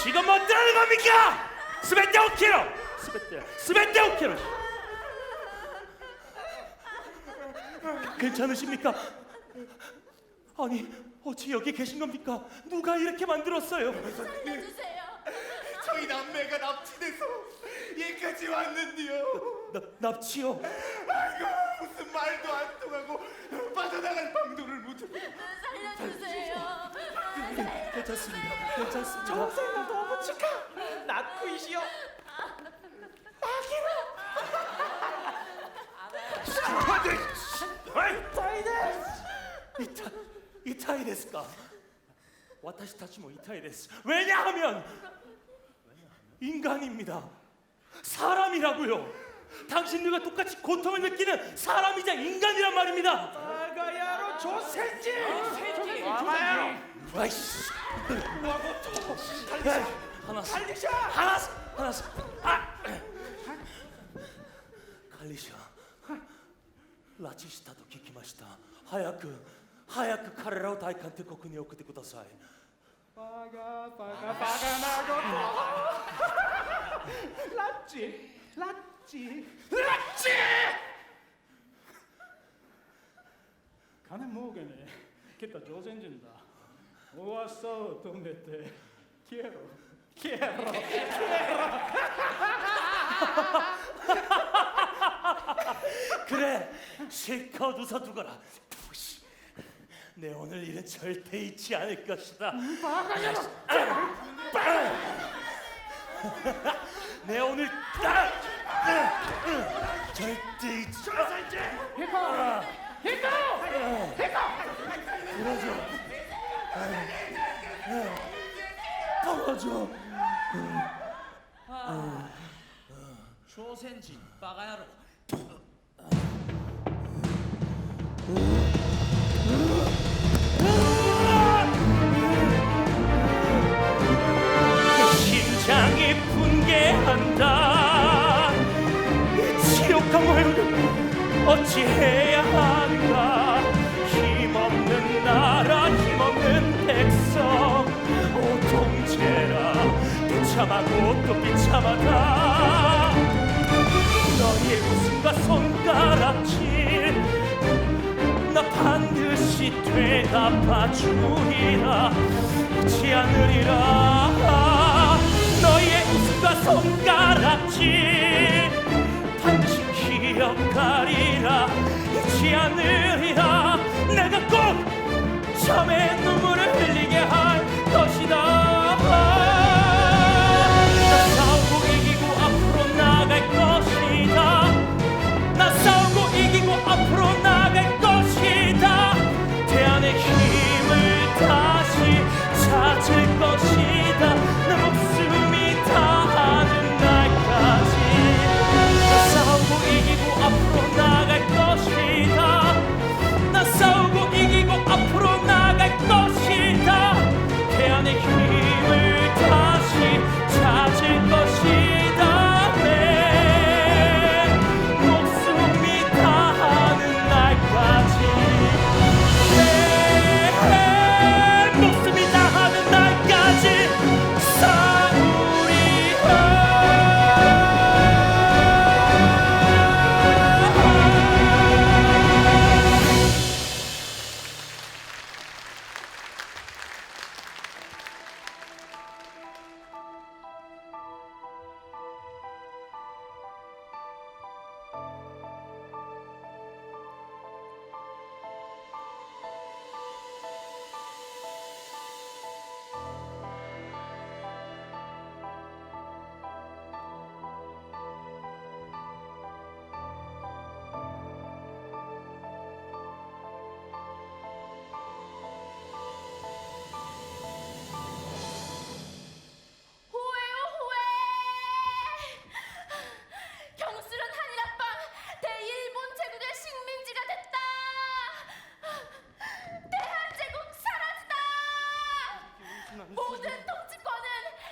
Speaker 16: 지금 뭐 뜨는 겁니까? 스베테 5kg! 스베테 5kg! 괜찮으십니까? 아니 어찌 여기 계신 겁니까? 누가 이렇게 만들었어요?
Speaker 7: 살려주세요.
Speaker 2: 저희 남매가 납치돼서 여기까지 왔는데요.
Speaker 16: 납치요?
Speaker 2: 아이고 무슨 말도 안 통하고 빠져나갈 방도를 못 찾고.
Speaker 7: 살려주세요.
Speaker 16: 괜찮습니다. 괜찮습니다.
Speaker 9: 조센노 도우츠가 나쿠이시오
Speaker 16: 이타이 데스까? 와타시 타치 모 이타이 데스. 왜냐하면 인간입니다. 사람이라고요. 당신들과 똑같이 고통을 느끼는 사람이자 인간이란 말입니다.
Speaker 9: 아가야로 조센지
Speaker 16: 아마야로. 와이씨. 하나스. 칼리샤. 라치시타도 키키마시타. 하야크 카레라오 다이칸테 코쿠니 오쿠테 쿠다사이.
Speaker 9: 바가 나고 라찌金儲けねけた朝鮮人だおわそう飛んでてキエロ
Speaker 16: 그래 실컷 웃어두거라. 내 오늘 일은 절대 잊지 않을 것이다. 내 오늘 절대 잊지 않을 떨어져.
Speaker 8: 조센진 빠가야로.
Speaker 16: 어찌해야 하는가. 힘없는 나라 힘없는 백성, 오 동체라 비참하고 또 비참하다. 너희의 웃음과 손가락질 나 반드시 되갚아 주리라. 잊지 않으리라. 너희의 웃음과 손가락질 반드시 기억하리라. 잊지 않으리라. 내가 꼭 참의 눈물을 흘리게 할 것이다. 나 싸우고 이기고 앞으로 나아갈 것이다. 나 싸우고 이기고 앞으로 나아갈 것이다. 대안의 힘을 다시 찾을 것이다. 내 목숨이 다하는 날까지 나 싸우고 이기고 앞으로 나아갈 것이다. 나 싸우고 이기고 앞으로 나아갈 것이다. 대안의 힘을 다시 찾을 것이다. 내 목숨이 다하는 날까지 내 목숨이 다하는 날까지
Speaker 4: 모든 통치권은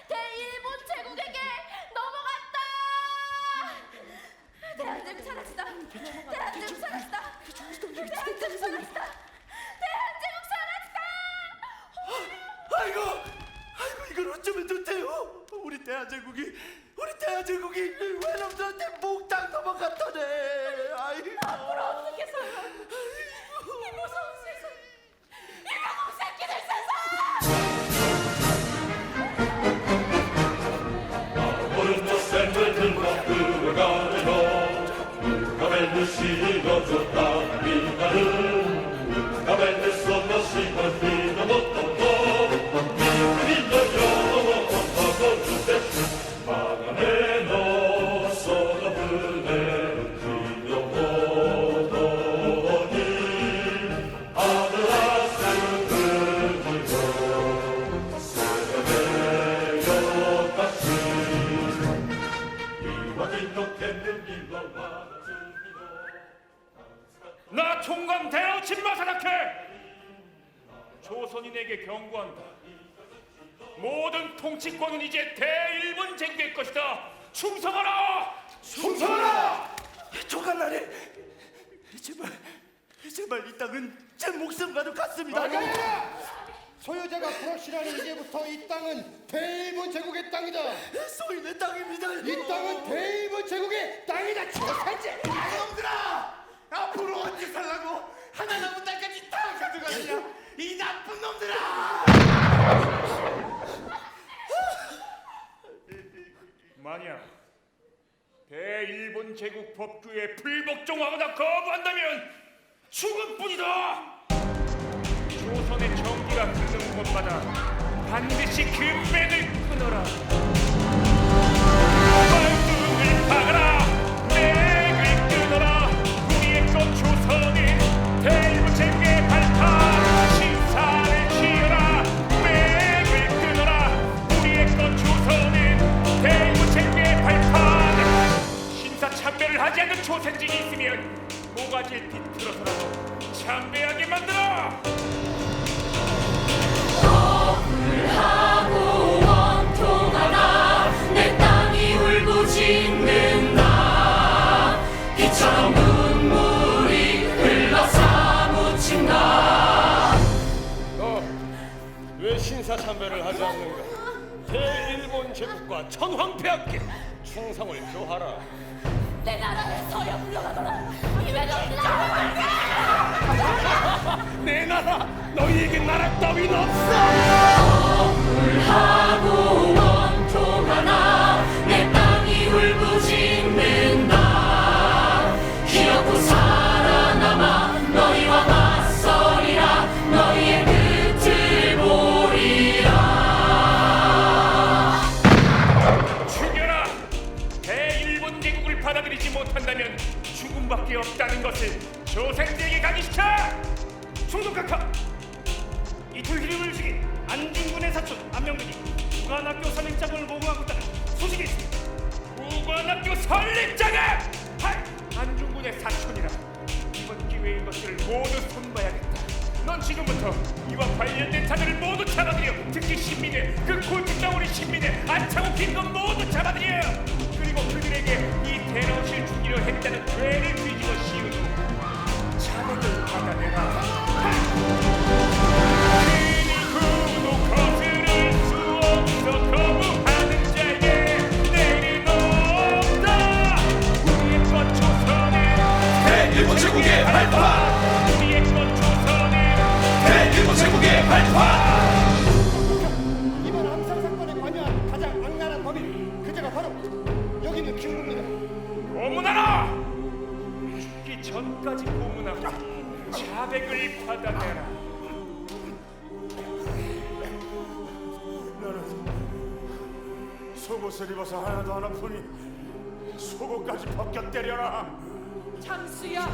Speaker 4: 대일본 제국에게 넘어갔다. 대한제국 사라지다. 대한제국 사라지다. 대한제국 사라지다. 대한제국 사라지다.
Speaker 14: 아이고 이걸 어쩌면 좋대요. 우리 대한제국이 외놈들한테 몽땅 넘어갔다네. 아이고
Speaker 4: 앞으로 어떻게 살아? 이 무서운 세상, 이 영웅 새끼들 세상.
Speaker 17: 오른쪽 샌들 들고 끌어가네요. 가벨드 실어줬다 미나는 가벨드 쏟아 시간 휘도 못하고 밀려요 하고 주세 마감에 넣어 쏟아 흘레는 기도 보더니 아들아 쓰는 기도 세대여 같이
Speaker 1: 나 총감 대로 침마 사닥해. 조선인에게 경고한다. 모든 통치권은 이제 대일본 제국의 것이다. 충성하라.
Speaker 14: 충성하라. 조간나리 제발 이 땅은 제 목숨과도 같습니다.
Speaker 6: 소유자가 불확실하니 이제부터 이 땅은 대일본 제국의 땅이다.
Speaker 14: 소인의 땅입니다.
Speaker 6: 이 땅은 대일본 제국의 땅이다. 조선제.
Speaker 2: 이놈들아! 앞으로 언제 살라고 하나 남은 딸까지 다 가져가느냐? 이 나쁜 놈들아!
Speaker 1: 만약 대일본 제국 법규에 불복종하거나 거부한다면 죽음뿐이다. 조선의 정기가 흐르는 곳마다 반드시 그 맥을 끊어라. 말뚝을 박아라. 맥을 끊어라. 우리의 것 조선은 대일본 제국의 발판. 신사를 지어라. 맥을 끊어라. 우리의 것 조선은 대일본 제국의 발판. 신사 참배를 하지 않는 조선직이 있으면 모가지를 비틀어서라도 참배하게 만들어.
Speaker 4: 거울하고 원통하나 내 땅이 울부짖는다. 비처럼 눈물
Speaker 11: 인사참배를 하지 않는가? 대일본 제국과 천황폐하께 충성을 표하라.
Speaker 4: 내 나라에 서야 물러가거라. 이 외놈들아!
Speaker 11: 내 나라, 너희에게 나라 따윈 없어.
Speaker 4: 억울하고 원통하나 내 땅이 울부짖는다. 기어코 살아남아 너희와 맞서리라. 너희의 끝을 보리라.
Speaker 1: 죽여라! 대일본 제국을 받아들이지 못한다면 죽음밖에 없다는 것을 조선제에게 각인시켜! 총독각하! 이틀 희림을 죽인 안중근의 사촌 안명근이 무관학교 설립장을 모금하고 있다는 소식이 있습니다. 무관학교 설립장을! 안중근의 사촌이라 이번 기회에 이것들을 모두 손봐야겠다. 넌 지금부터 이와 관련된 자들을 모두 잡아들여. 특히 시민의 그 골칫덩어리 시민의 안차고 긴 건 모두 잡아들여. 그리고 그들에게 이 대나오실 죽이려 했다는 죄를 뒤집어 씌운 후 자백을 받아내라. 그리고도 거스를 수 없어 거부하는 자에게 내일은 없다. 우리의 것 조선은
Speaker 17: 대일본 제국의 발파!
Speaker 1: 우리의 것 조선은
Speaker 17: 대일본 제국의 발파!
Speaker 6: 이번 암살 사건에 관여한 가장 악랄한 범인 그자가 바로 여기 있는 김구입니다.
Speaker 1: 고문하라! 죽기 전까지 고문하고 자백을 받아내라.
Speaker 2: 나는 속옷을 입어서 하나도 안 아프니 속옷까지 벗겨 때려라.
Speaker 12: 장수야,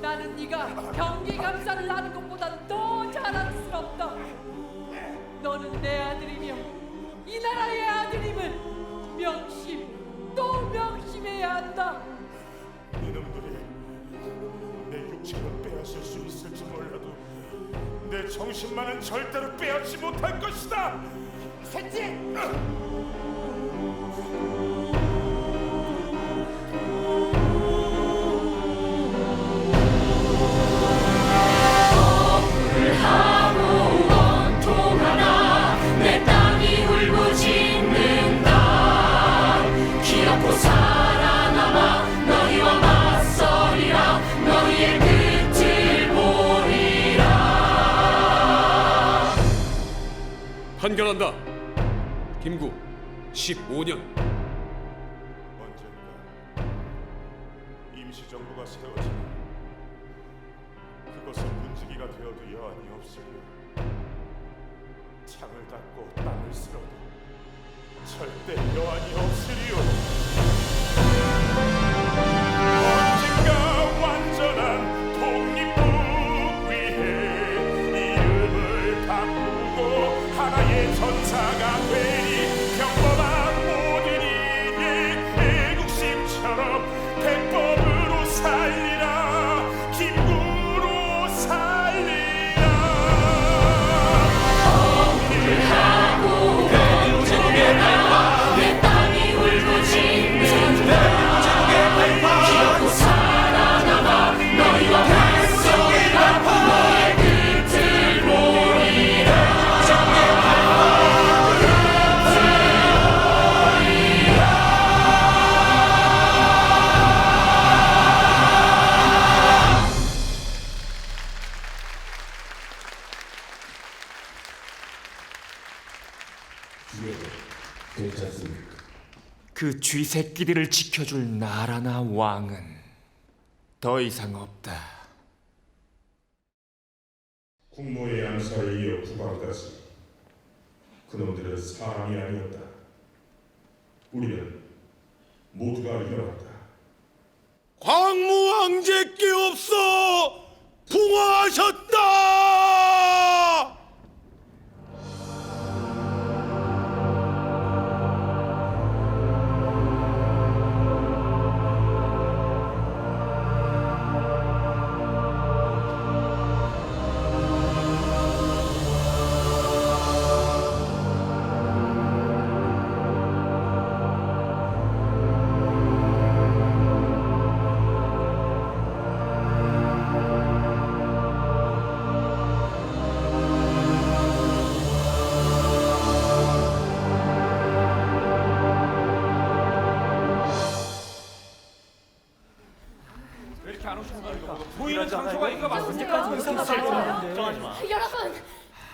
Speaker 12: 나는 네가 경기 감사를 하는 것보다 더 자랑스럽다. 너는 내 아들이며 이 나라의 아들임을 또 명심해야 한다.
Speaker 2: 이놈들이 내 육체는 빼앗을 수 있을지 몰라도 내 정신만은 절대로 빼앗지 못할 것이다.
Speaker 6: 셋째!
Speaker 4: 억울하고 원통하나 내 땅이 울부짖는다. 기어코 살아남아 너희와 맞서리라. 너희의 끝을 보리라.
Speaker 11: 판결한다. 김구 15년.
Speaker 2: 언젠가 임시정부가 세워지면 그것은 문지기가 되어도 여한이 없으리요. 창을 닫고 땅을 쓸어도 절대 여한이 없으리요. 언젠가 완전한 독립국 위해 이름을 바꾸고 하나의 전사가 되리. 평범한 모든 일이 애국심처럼 대법으로 살리라. 김구로 살리라.
Speaker 4: 억울하고 원통하나 내 땅이 울부짖는다. 기어코 살아남아 너희와 맞서리라. 너의 끝을 보리라.
Speaker 1: 그 쥐새끼들을 지켜줄 나라나 왕은 더 이상 없다.
Speaker 17: 국모의 암살에 이어 국왕까지 그놈들은 사람이 아니었다. 우리는 모두가 일어났다.
Speaker 11: 광무 왕제께 없어 붕어하셨다. 보이는 장소가 이거 맞습니까?
Speaker 10: 여러분,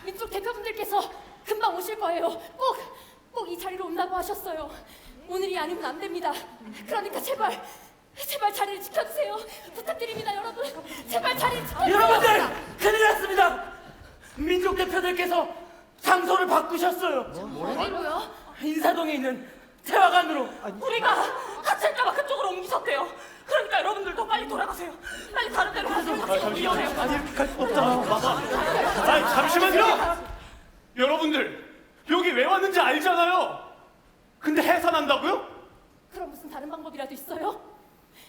Speaker 10: 민족 대표분들께서 금방 오실 거예요. 꼭 이 자리로 온다고 하셨어요. 오늘이 아니면 안 됩니다. 그러니까 제발 자리를 지켜주세요. 부탁드립니다, 여러분. 제발 자리를 지켜주세요.
Speaker 8: 여러분들 큰일 났습니다. 민족 대표들께서 장소를 바꾸셨어요.
Speaker 10: 어디로요?
Speaker 8: 인사동에 있는 태화관으로.
Speaker 10: 우리가 다칠까봐 그쪽으로 옮기셨대요. 그러니까 여러분들도 빨리 돌아가세요. 빨리 다른 데로 가세요. 위험해요.
Speaker 8: 이렇게 갈 수 없잖아.
Speaker 3: 아니 잠시만요. 여러분들 여기 왜 왔는지 알잖아요. 근데 해산한다고요?
Speaker 10: 그럼 무슨 다른 방법이라도 있어요?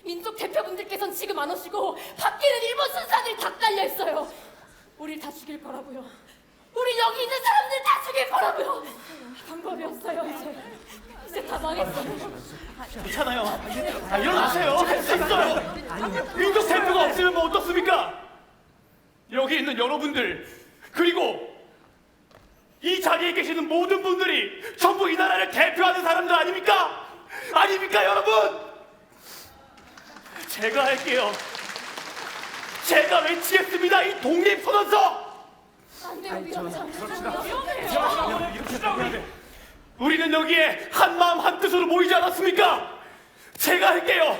Speaker 10: 민족 대표분들께서는 지금 안 오시고 밖에는 일본 순사들이 다 깔려 있어요. 우릴 다 죽일 거라고요. 우리 여기 있는 사람들 다 죽일 거라고요. 방법이 없어요. 이제 다 망했어요.
Speaker 3: 괜찮아요. 일어나세요. 할 수 있어요. 민족 대표가 없으면 뭐 어떻습니까? 여기 있는 여러분들 그리고 이 자리에 계시는 모든 분들이 전부 이 나라를 대표하는 사람들 아닙니까? 아닙니까 여러분? 제가 할게요. 제가 외치겠습니다. 이 독립선언서.
Speaker 10: 안 돼요. 위험해요.
Speaker 3: 우리는 여기에 한마음 한뜻으로 모이지 않았습니까? 제가 할게요.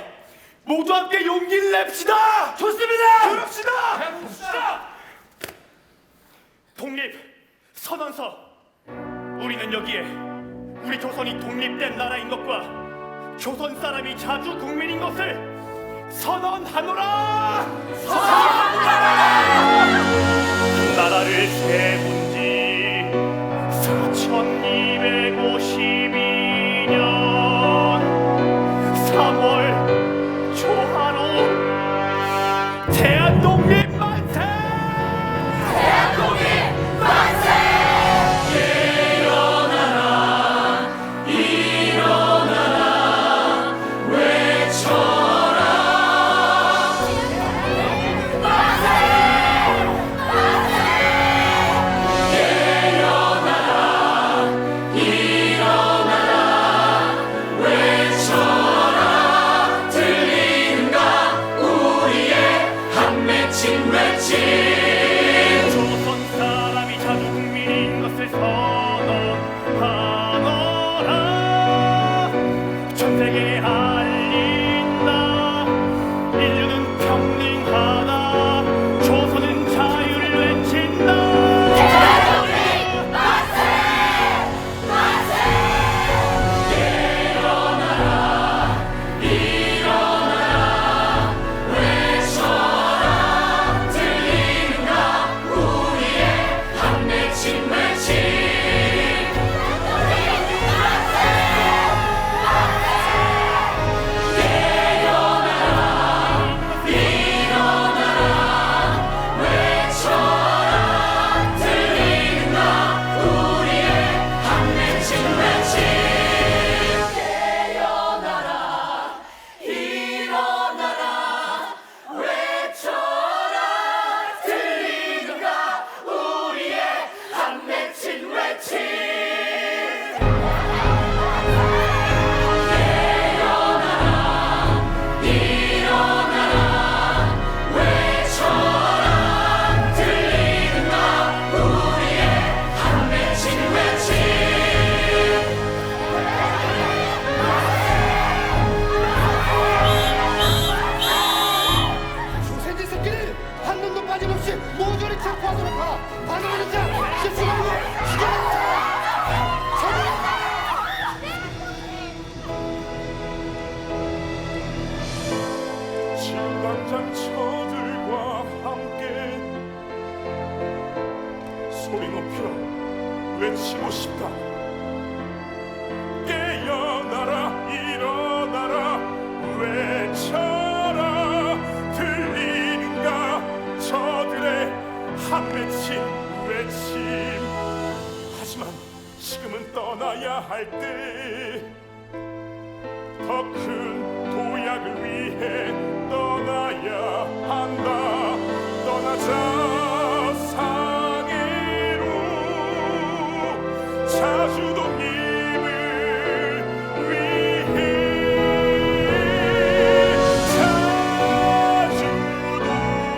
Speaker 3: 모두 함께 용기를 냅시다.
Speaker 8: 좋습니다.
Speaker 3: 그럽시다. 독립 선언서. 우리는 여기에 우리 조선이 독립된 나라인 것과 조선 사람이 자주 국민인 것을 선언하노라. 나라를 세운 지 4252년 3월 초하루 대한독립 만세! 대한독립 만세! 일어나라 외쳐라 조선 사람이 자주 국민인 것을 선언하노라. 전 세계에 알린다. 인류는 평등하다. 조선은 자유를 외친다. 대한독립 만세! 만세! 일어나라 외쳐라.
Speaker 6: 조선지 새끼를 한 놈도 빠짐없이 모조리 체포하도록 하라. 반응하는 자 실수 말고 죽여라.
Speaker 2: 진단장처들과 함께 소리 높여 외치고 싶다. 깨어나라 일어나라 외쳐라. 들리는가 저들의 한맺힌 외침. 하지만 지금은 떠나야 할 때. 더 큰 도약을 위해 떠나야 한다. 떠나자 상해로 자주 독립을 위해 자주 독립을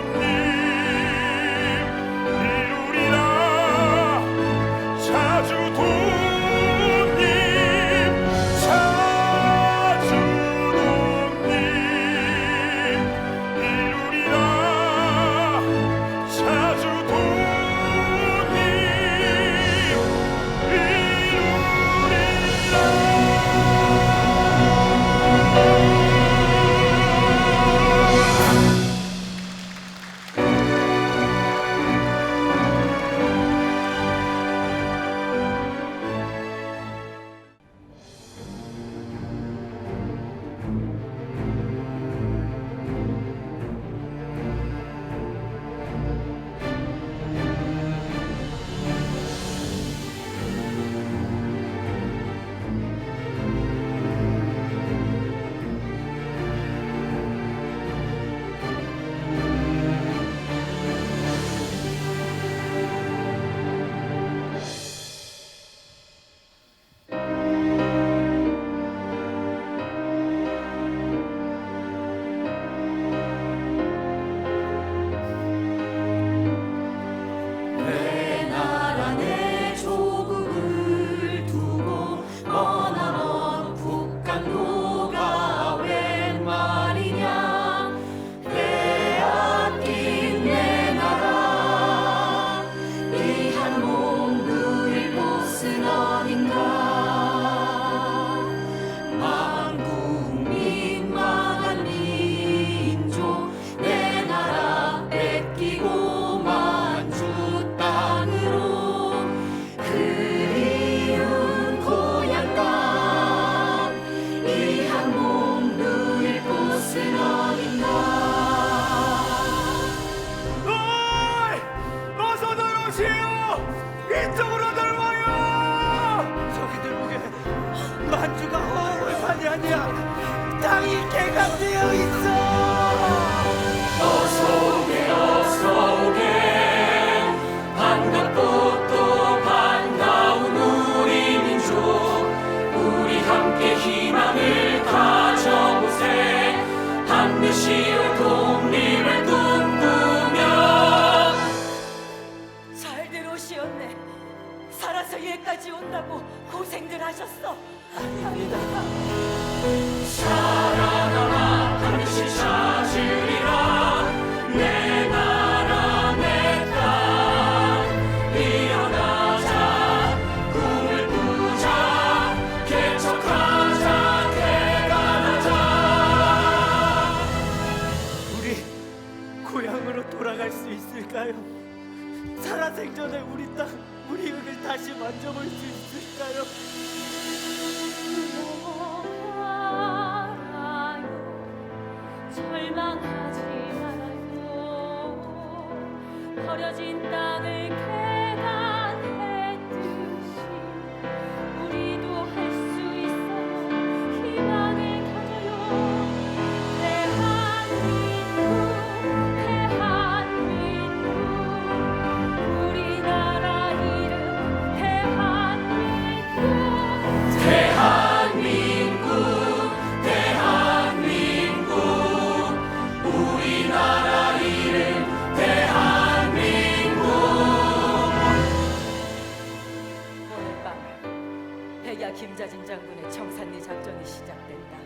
Speaker 5: 김자진 장군의 청산리 작전이 시작된다.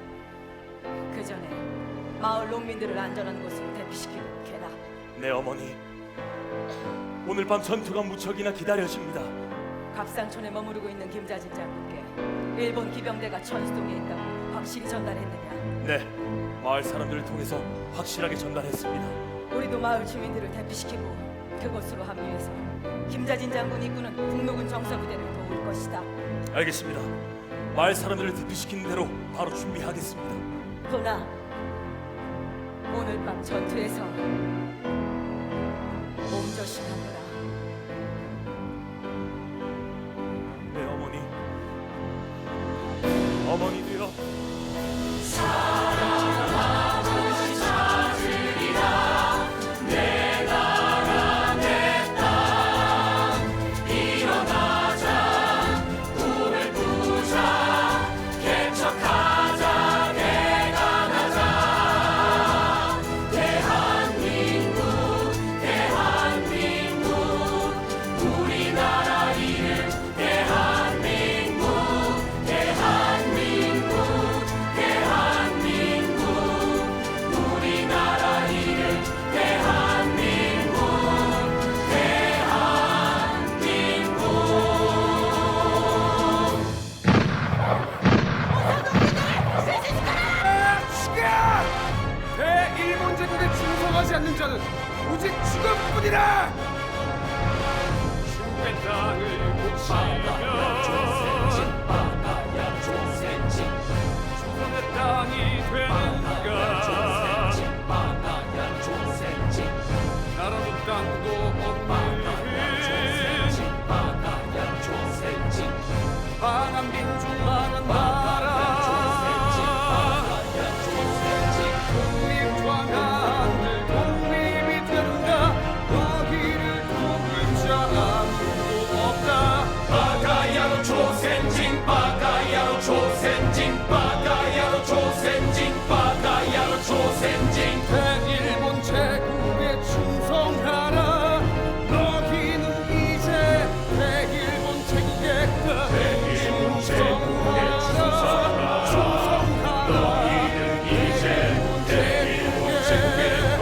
Speaker 5: 그 전에 마을 농민들을 안전한 곳으로 대피시키도록 해라.
Speaker 16: 네 어머니, 오늘 밤 전투가 무척이나 기다려집니다.
Speaker 5: 갑상촌에 머무르고 있는 김자진 장군께 일본 기병대가 천수동에 있다고 확실히 전달했느냐?
Speaker 16: 네, 마을 사람들을 통해서 확실하게 전달했습니다.
Speaker 5: 우리도 마을 주민들을 대피시키고 그곳으로 합류해서 김자진 장군 이끄는 북로군 정서부대를 도울 것이다.
Speaker 16: 알겠습니다. 마을 사람들을 대피시키는 대로 바로 준비하겠습니다.
Speaker 5: 도나, 오늘 밤 전투에서 몸조심하거라.
Speaker 16: 네 어머니. 어머니도요.
Speaker 4: 사랑하듯이 찾으리라 내 나라 내 땅. 일어나자 꿈을 꾸자 개척하자 개간하자. 대한민국 대한민국 우리나라 이름 대한민국.
Speaker 11: 건강한 민주화는 나라 독립과한들 독립이 된다 너희를 돕는 자 아무도 없다
Speaker 13: 바가야로 조센징 바가야로 조센징 바가야로 조센징 바가야로 조센징
Speaker 11: 대일본 제국에 충성하라 너희는 이제 대일본 제국에 충성하라 충성하라
Speaker 13: 이제 대일본 제국의 것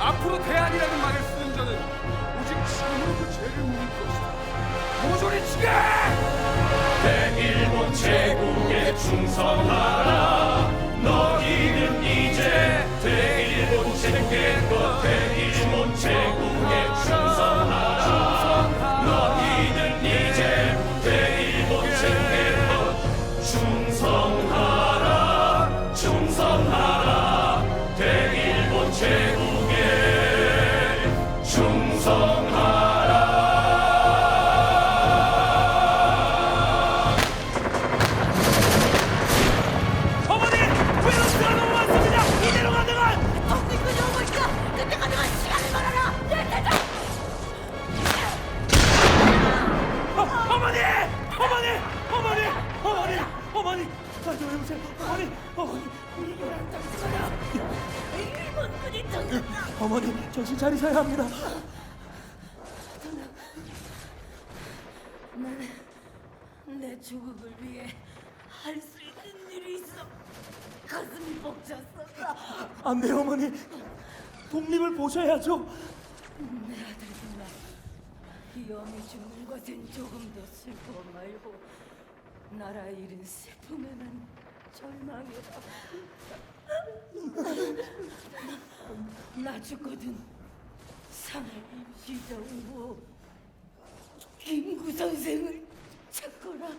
Speaker 11: 앞으로 대안이라는 말을 쓰는 자는 오직 지금으로 그 죄를 묻을 것이다 모조리 죽여
Speaker 13: 대일본 제국에 충성하라 너희는 이제 대일본 제국의 것 대일본 제국에 충성하라 너희는 이제 대일본 제국의 것 충성하라 충성하라 대일본 제국에 충성하라
Speaker 4: 어머니! 외롭지가 너무 많습니다! 이대로 가다가! 독립군이 오고 있어! 그때 가다가 시간을 벌어라! 내 대장!
Speaker 11: 어머니! 어머니! 어머니! 어머니! 어머니! 나좀 해보세요 어머니! 어머니!
Speaker 4: 일본군이 정신나!
Speaker 11: 어머니 정신 차리셔야 합니다
Speaker 4: 나는 내 조국을 위해 할 수 있는 일이 있어. 가슴이 벅찼어.
Speaker 11: 안 돼요 어머니 독립을 보셔야죠
Speaker 4: 내 아들들아, 위험이 죽는 것은 조금 더 슬퍼 말고 나라 잃은 슬픔에는 절망이라. 나 죽거든 상해 임시정부 김구 선생을 찾거라.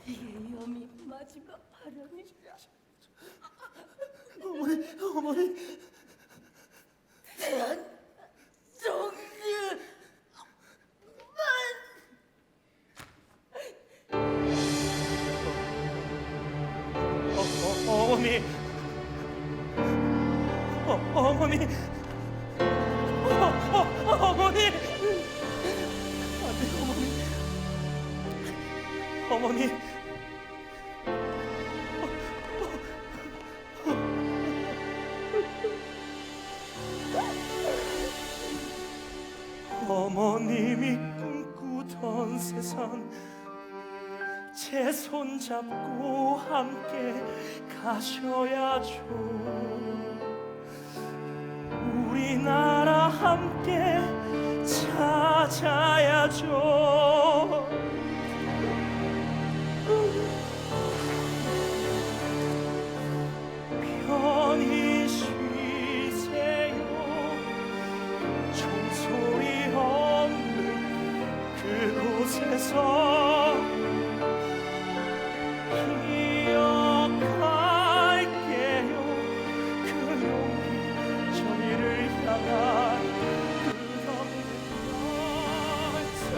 Speaker 4: 이게 염이 마지막 바람이야.
Speaker 11: 어머니
Speaker 4: 대한 정신만
Speaker 11: 어머니 어머니 어머니 안돼 어머니 어머님이 꿈꾸던 세상 제 손 잡고 함께 가셔야죠 우리나라 함께 찾아야죠 편히 쉬세요 총소리 없는 그곳에서 기억할게요 그 용기 저희를 향한 끝없는 열정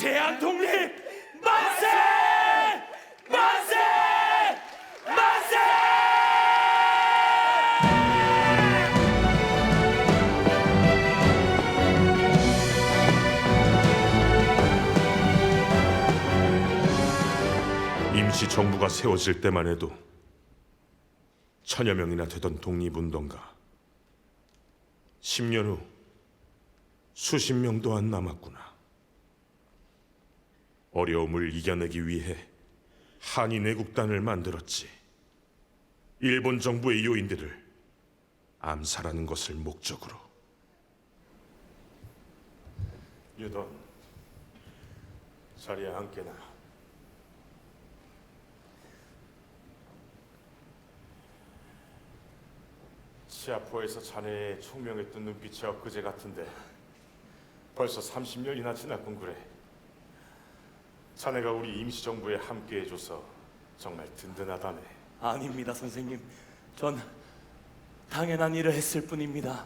Speaker 13: 대한 독립 만세! 만세! 만세!
Speaker 17: 임시정부가 세워질 때만 해도 천여 명이나 되던 독립운동가 10년 후 수십 명도 안 남았구나. 어려움을 이겨내기 위해 한인애국단을 만들었지. 일본 정부의 요인들을 암살하는 것을 목적으로.
Speaker 2: 유돈, 자리에 앉게나. 시아포에서 자네의 총명했던 눈빛이 엊그제 같은데 벌써 30년이나 지났군 그래. 자네가 우리 임시정부에 함께해줘서 정말 든든하다네.
Speaker 3: 아닙니다, 선생님. 전 당연한 일을 했을 뿐입니다.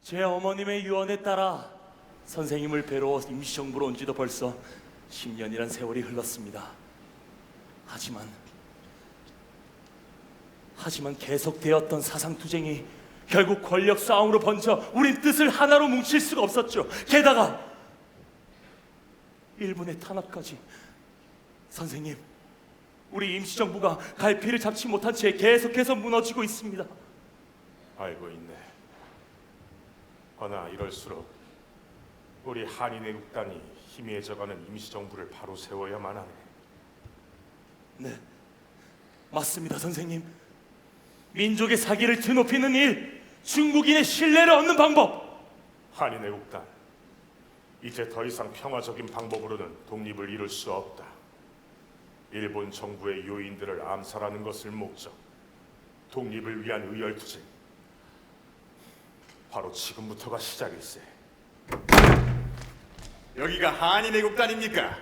Speaker 3: 제 어머님의 유언에 따라 선생님을 뵈러 임시정부로 온 지도 벌써 10년이란 세월이 흘렀습니다. 하지만 계속되었던 사상투쟁이 결국 권력 싸움으로 번져 우린 뜻을 하나로 뭉칠 수가 없었죠. 게다가 일본의 탄압까지. 선생님, 우리 임시정부가 갈피를 잡지 못한 채 계속해서 무너지고 있습니다.
Speaker 2: 알고 있네. 허나 이럴수록 우리 한인애국단이 희미해져가는 임시정부를 바로 세워야만 하네.
Speaker 3: 네, 맞습니다, 선생님. 민족의 사기를 드높이는 일, 중국인의 신뢰를 얻는 방법.
Speaker 2: 한인애국단, 이제 더 이상 평화적인 방법으로는 독립을 이룰 수 없다. 일본 정부의 요인들을 암살하는 것을 목적, 독립을 위한 의열투쟁, 바로 지금부터가 시작일세.
Speaker 18: 여기가 한인애국단입니까?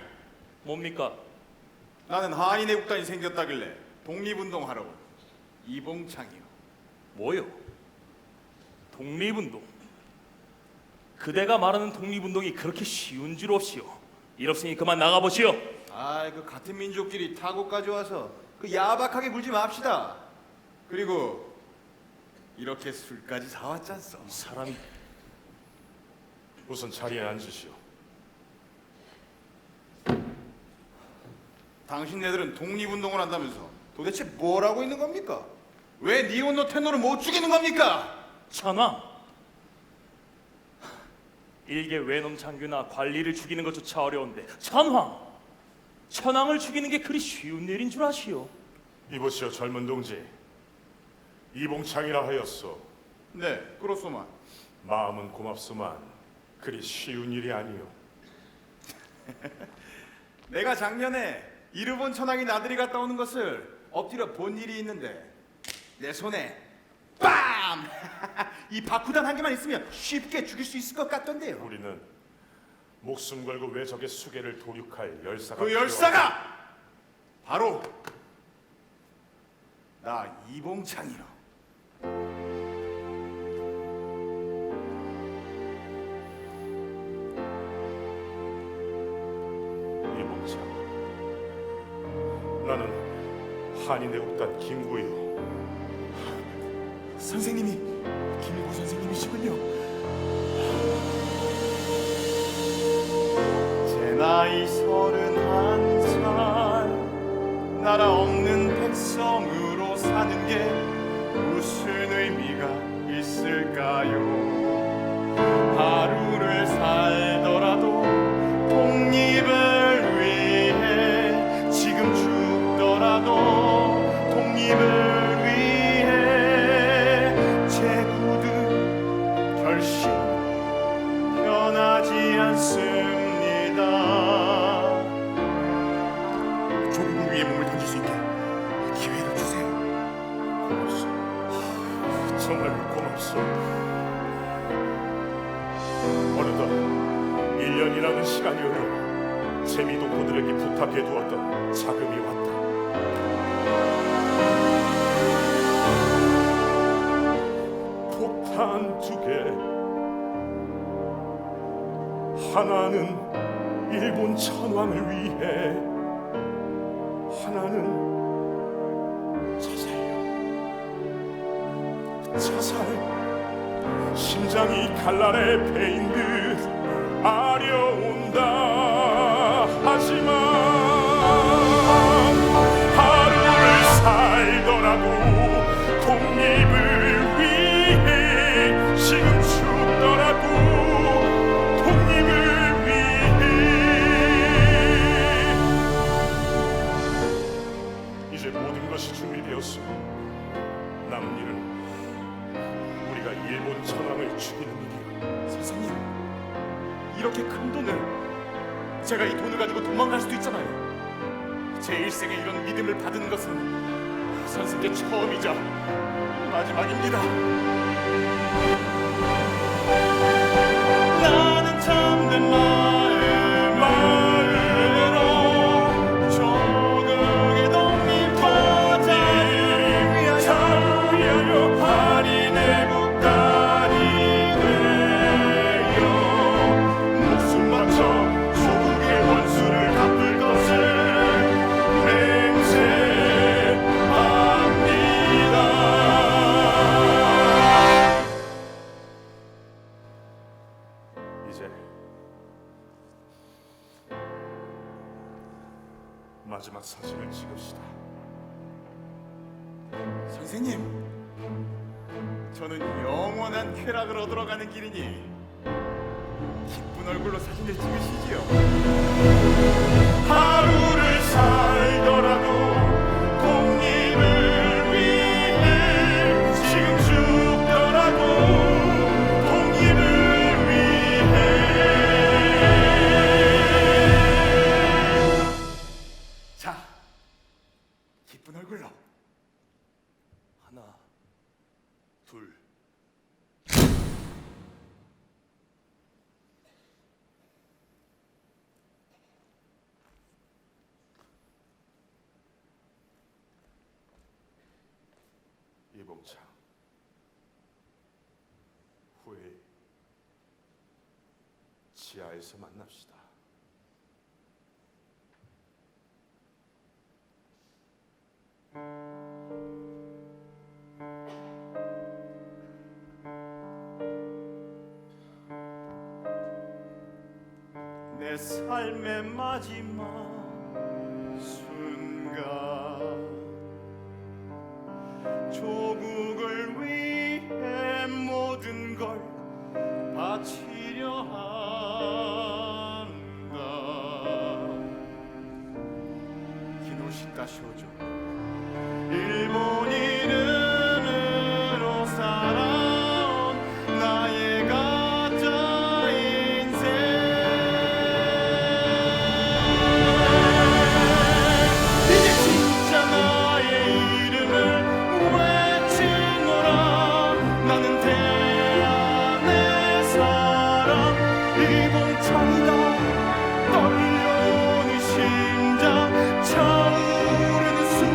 Speaker 3: 뭡니까?
Speaker 18: 나는 한인애국단이 생겼다길래 독립운동하러 온 이봉창이요.
Speaker 3: 뭐요? 독립운동? 그대가 말하는 독립운동이 그렇게 쉬운 줄 없시오. 일 없으니 그만 나가보시오.
Speaker 18: 그 같은 민족끼리 타고까지 와서 그 야박하게 굴지 맙시다. 그리고 이렇게 술까지 사왔잖소.
Speaker 3: 사람이
Speaker 2: 우선 자리에 앉으시오.
Speaker 18: 당신네들은 독립운동을 한다면서 도대체 뭘 하고 있는 겁니까? 왜 니온노 텐노를 못 죽이는 겁니까?
Speaker 3: 천황, 일개 외놈 장교나 관리를 죽이는 것조차 어려운데 천황을 죽이는 게 그리 쉬운 일인 줄 아시오?
Speaker 2: 이보시오 젊은 동지, 이봉창이라 하였소.
Speaker 18: 네, 그렇소만.
Speaker 2: 마음은 고맙소만 그리 쉬운 일이 아니오.
Speaker 18: 내가 작년에 일본 천황이 나들이 갔다 오는 것을 엎드려 본 일이 있는데 내 손에 빰! 이 바쿠단 한 개만 있으면 쉽게 죽일 수 있을 것 같던데요.
Speaker 2: 우리는 목숨 걸고 왜 적의 수계를 도륙할 열사가
Speaker 18: 그 열사가 바로 나 이봉창이요.
Speaker 2: 이봉창, 나는 한인애국단 김구요.
Speaker 18: 선생님이 김구 선생님이시군요. 제 나이 31살, 나라 없는 백성으로 사는 게 무슨 의미가 있을까요? 하루를 살더라도 독립을 위해, 지금 죽더라도 독립을 결심 변하지 않습니다.
Speaker 2: 조국 위에 몸을 던질 수 있게 기회를 주세요. 고맙소. 정말 고맙소. 어느덧 1년이라는 시간이 흘러 재미동포들에게 부탁해 두었던 자금이 왔다. 폭탄 2개, 하나는 일본 천황을 위해 하나는 자살, 심장이 칼날에 베인 듯 아려온다. 하지만 하루를 살더라도 독립을 위해, 지금 죽더라도 독립을 위해. 이제 모든 것이 준비되었으니 남은 일은 우리가 일본 천황을 죽이는 일이요.
Speaker 18: 선생님, 이렇게 큰 돈을, 제가 이 돈을 가지고 도망갈 수도 있잖아요. 제 일생에 이런 믿음을 받은 것은 선생께 처음이자 마지막입니다. 나는 참된 마음으로 조국의 독립과 자유를 위하여
Speaker 2: 한인의 국단이 되어 목숨 바쳐 조국의 원수를 갚을 것을 맹세합니다. 이제 마지막 사진을 찍읍시다.
Speaker 18: 선생님, 저는 영원한 쾌락을 얻으러 가는 길이니 기쁜 얼굴로 사진을 찍으시지요.
Speaker 2: 하루를 살더라도 독립을 위해, 지금 죽더라도 독립을 위해.
Speaker 18: 자, 기쁜 얼굴로.
Speaker 16: 하나, 둘.
Speaker 2: 이봉창, 후에 지하에서 만납시다.
Speaker 18: 내 삶의 마지막 순간, 조국을 위해 모든 걸 바치려 한다. 기노시타 쇼조. 일본 이름으로 살아온 나의 가짜 인생. 이제 진짜 나의 이름을 외치노라. 나는 대한의 사람 이봉창이다. 떨려오는 심장, 차오르는 숨.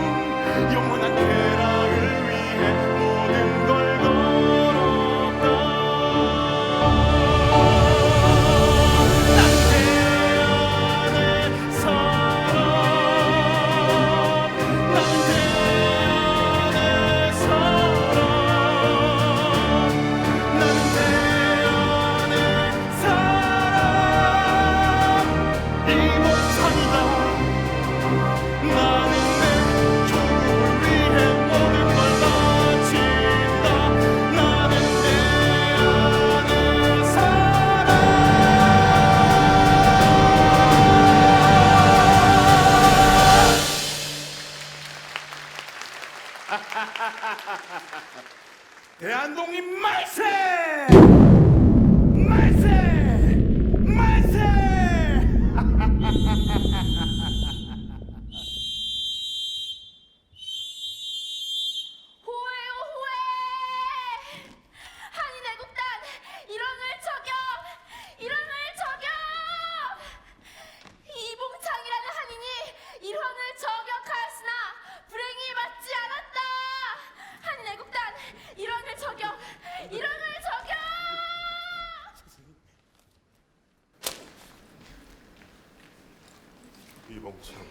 Speaker 17: 이봉창,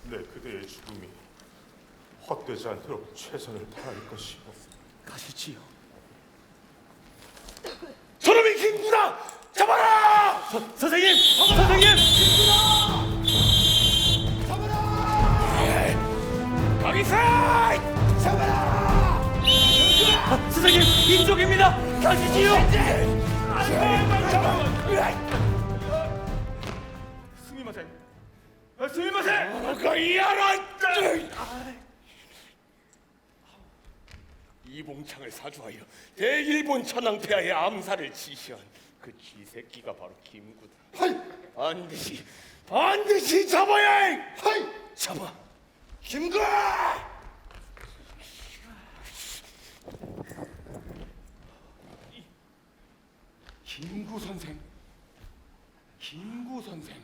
Speaker 17: 내 그대의 죽음이 헛되지 않도록 최선을 다할 것이오.
Speaker 16: 가시지요.
Speaker 13: 저놈이 김구다! 잡아라!
Speaker 16: 선생님! 선생님!
Speaker 13: 강희사! 잡아라!
Speaker 16: 선생님! 이쪽입니다! 가시지요!
Speaker 13: 스미마셍. 스미마셍. 거이야라. 이봉창을 사주하여 대일본 천황폐하의 암살을 지시한 그 쥐새끼가 바로 김구다. 반드시 잡아야 해. 잡아. 김구! 김구 선생. 김구 선생.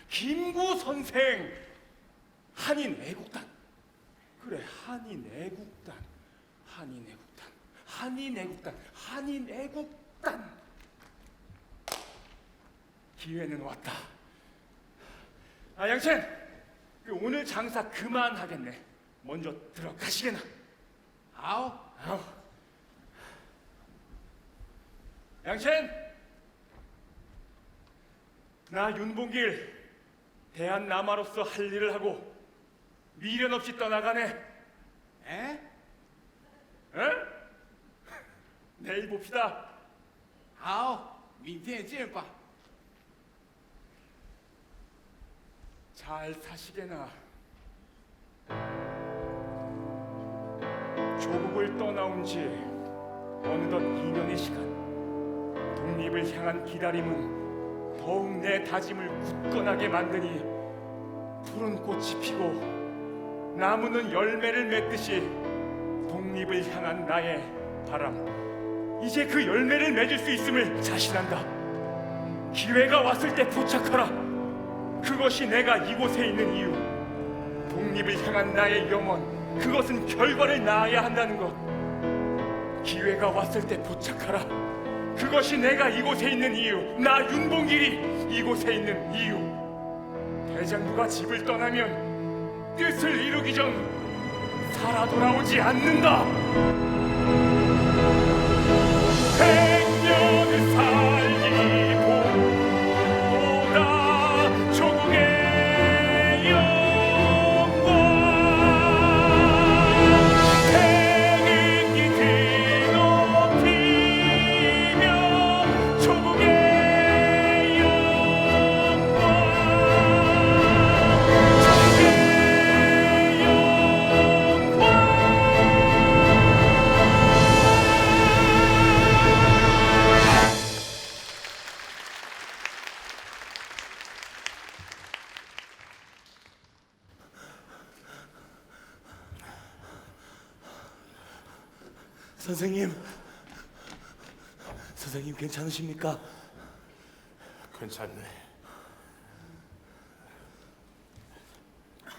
Speaker 13: 김구 선생. 한인 애국단. 그래, 한인 애국단. 한인 애국단. 한인 애국단. 한인 애국단. 기회는 왔다. 아, 양첸, 오늘 장사 그만하겠네. 먼저 들어가시게나. 아우. 양첸, 나 윤봉길 대한남아로서 할 일을 하고 미련 없이 떠나가네. 에? 내일 봅시다.
Speaker 11: 好，明天见吧。
Speaker 1: 잘 사시게나. 조국을 떠나온 지 어느덧 2년의 시간. 독립을 향한 기다림은 더욱 내 다짐을 굳건하게 만드니 푸른 꽃이 피고 나무는 열매를 맺듯이 독립을 향한 나의 바람, 이제 그 열매를 맺을 수 있음을 자신한다. 기회가 왔을 때 포착하라. 그것이 내가 이곳에 있는 이유. 독립을 향한 나의 염원, 그것은 결과를 낳아야 한다는 것. 기회가 왔을 때 포착하라. 그것이 내가 이곳에 있는 이유. 나 윤봉길이 이곳에 있는 이유. 대장부가 집을 떠나면 뜻을 이루기 전 살아 돌아오지 않는다. 100년을 살리고 보다 조국의 영광. 태극기 뒤높이며 조국의 영광.
Speaker 16: 선생님 괜찮으십니까?
Speaker 17: 괜찮네.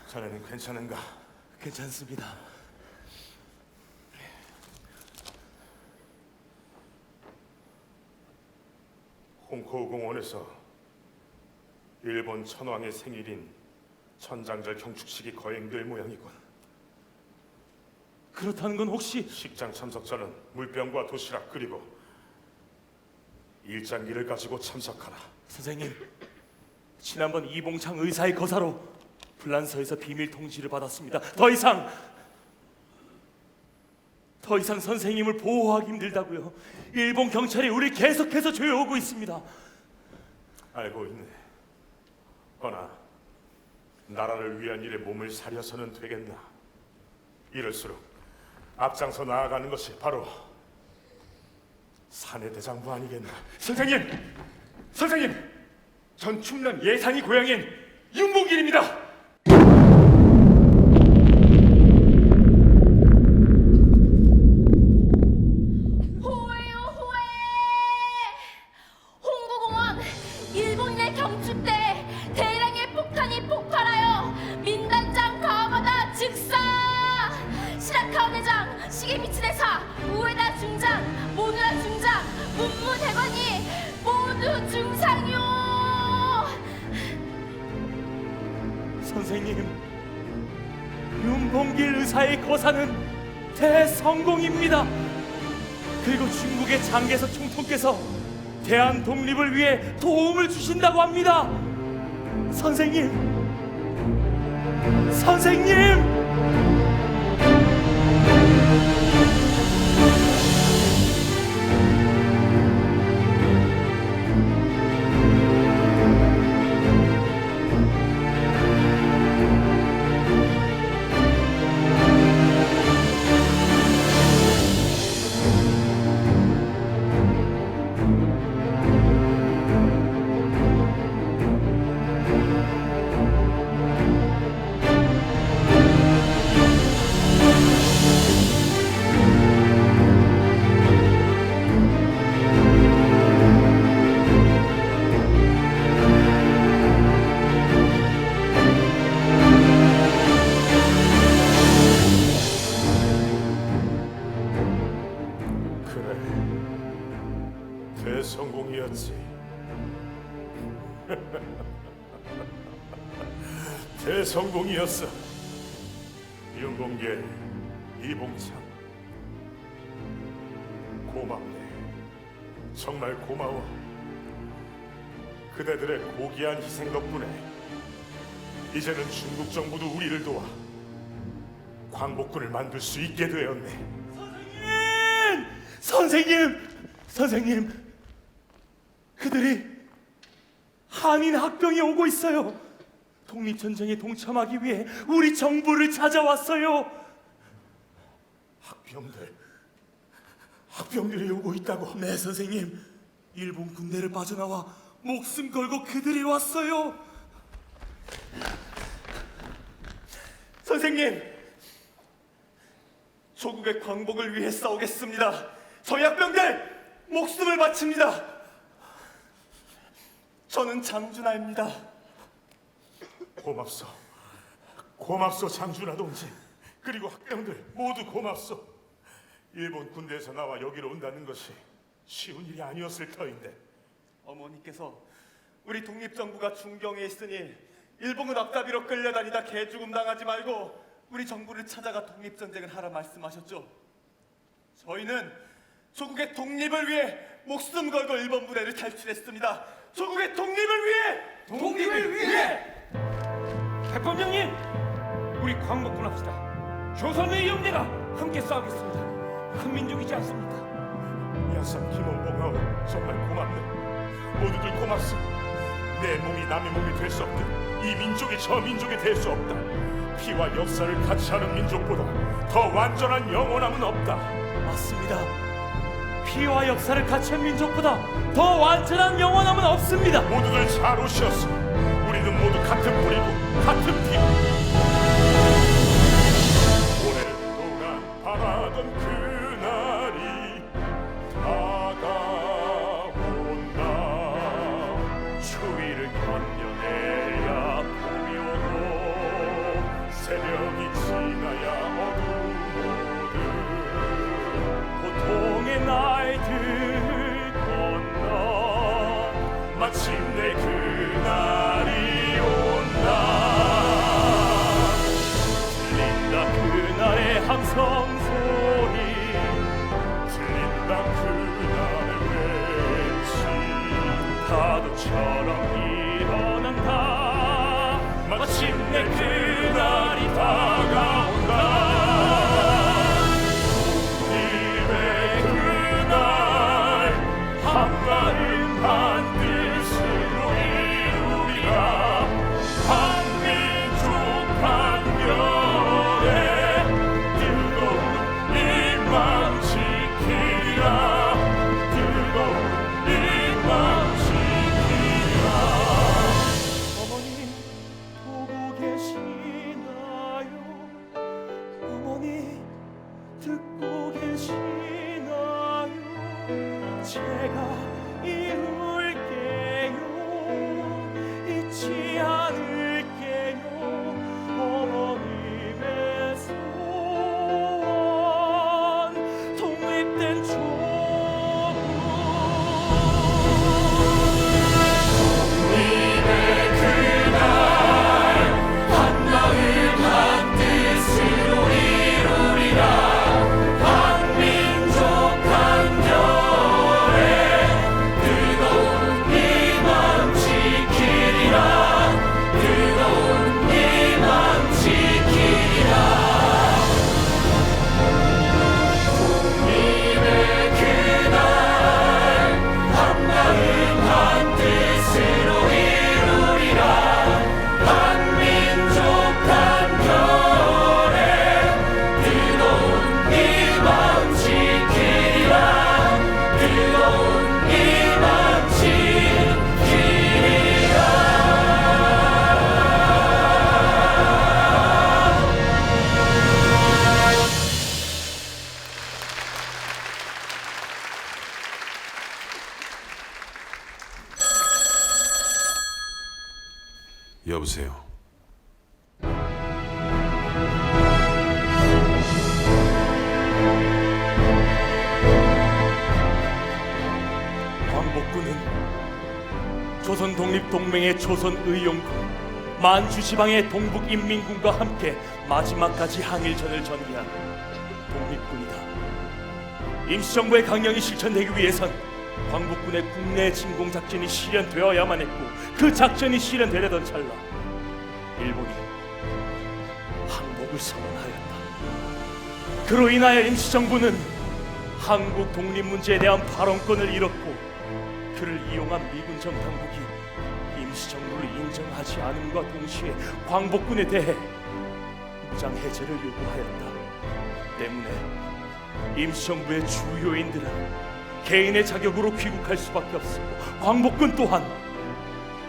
Speaker 17: 자네는 괜찮은가?
Speaker 16: 괜찮습니다.
Speaker 17: 홍코우 공원에서 일본 천황의 생일인 천장절 경축식이 거행될 모양이군.
Speaker 16: 그렇다는 건 혹시
Speaker 17: 식장 참석자는 물병과 도시락 그리고 일장기를 가지고 참석하라.
Speaker 16: 선생님, 지난번 이봉창 의사의 거사로 불란서에서 비밀 통지를 받았습니다. 더 이상 선생님을 보호하기 힘들다고요. 일본 경찰이 우리 계속해서 조여오고 있습니다.
Speaker 17: 알고 있네. 허나 나라를 위한 일에 몸을 사려서는 되겠나. 이럴수록 앞장서 나아가는 것이 바로 사내 대장부 아니겠나.
Speaker 1: 선생님! 전 충남 예산이 고향인 윤봉길입니다.
Speaker 10: 호해요 호해! 홍구공원 일본인의 경축대 대량의 폭탄이 폭발하여 민단장 가와마다 즉사! 시라카와 대장, 시게미츠 대사, 우에다 중장, 모누라 중장, 문무 대관이 모두 중상요!
Speaker 16: 선생님, 윤봉길 의사의 거사는 대성공입니다. 그리고 중국의 장개석 총통께서 대한 독립을 위해 도움을 주신다고 합니다. 선생님, 선생님!
Speaker 17: 대성공이었지. 대성공이었어. 윤봉길, 이봉창, 고맙네. 정말 고마워. 그대들의 고귀한 희생 덕분에 이제는 중국 정부도 우리를 도와 광복군을 만들 수 있게 되었네.
Speaker 16: 선생님! 선생님! 그들이 한인 학병이 오고 있어요. 독립전쟁에 동참하기 위해 우리 정부를 찾아왔어요.
Speaker 17: 학병들이 오고 있다고?
Speaker 16: 네, 선생님. 일본 군대를 빠져나와 목숨 걸고 그들이 왔어요. 선생님, 조국의 광복을 위해 싸우겠습니다. 서약병들 목숨을 바칩니다. 저는 장준하입니다.
Speaker 17: 고맙소. 고맙소, 장준하 동지. 그리고 학병들 모두 고맙소. 일본 군대에서 나와 여기로 온다는 것이 쉬운 일이 아니었을 터인데.
Speaker 3: 어머니께서 우리 독립정부가 중경에 있으니 일본군 앞잡이로 끌려다니다 개죽음 당하지 말고 우리 정부를 찾아가 독립전쟁을 하라 말씀하셨죠. 저희는 조국의 독립을 위해 목숨 걸고 일본 부대를 탈출했습니다. 조국의 독립을 위해!
Speaker 11: 독립을 위해! 대통령님, 우리 광복군 합시다. 조선의 영대가 함께 싸우겠습니다. 한 민족이지 않습니까?
Speaker 17: 야삼 김원봉하오, 정말 고맙네. 모두들 고맙소. 내 몸이 남의 몸이 될 수 없듯 이 민족이 저 민족이 될 수 없다. 피와 역사를 같이 하는 민족보다 더 완전한 영원함은 없다.
Speaker 16: 맞습니다. 피와 역사를 같이 한 민족보다 더 완전한 영원함은 없습니다.
Speaker 17: 모두들 잘 오셨어. 우리는 모두 같은 뿌리고 같은 피. 오랫동안 바라던 그날이 다가온다. 추위를 견뎌내야 봄이 오고 새벽이 지나야 어둠 오듯
Speaker 16: 고통의 날들 건너
Speaker 17: 마침내 그날이 온다.
Speaker 16: 들린다 그날의 함성 소리,
Speaker 17: 들린다 그날의 외침.
Speaker 16: 파도처럼 일어난다. 마침내 그날이 다가온다.
Speaker 17: 독립의 그날 한가름 한 뜻으로 이루리라. 한민족 한결의 뜨거운 희망 지키리라. 뜨거운 희망 지키리라.
Speaker 16: 어머니 보고 계시나요? 어머니 듣고 계시나요? 제가 이룰게요. 잊지 않을게요. 어머님의 소원, 독립된 조국.
Speaker 17: 독립의 그날 한날
Speaker 19: 여보세요.
Speaker 16: 광복군은 조선 독립동맹의 조선의용군, 만주지방의 동북인민군과 함께 마지막까지 항일전을 전개한 독립군이다. 임시정부의 강령이 실천되기 위해선 광복군의 국내 진공작전이 실현되어야만 했고, 그 작전이 실현되려던 찰나 일본이 항복을 선언하였다. 그로 인하여 임시정부는 한국 독립 문제에 대한 발언권을 잃었고, 그를 이용한 미군 정당국이 임시정부를 인정하지 않음과 동시에 광복군에 대해 무장 해제를 요구하였다. 때문에 임시정부의 주요인들은 개인의 자격으로 귀국할 수밖에 없었고, 광복군 또한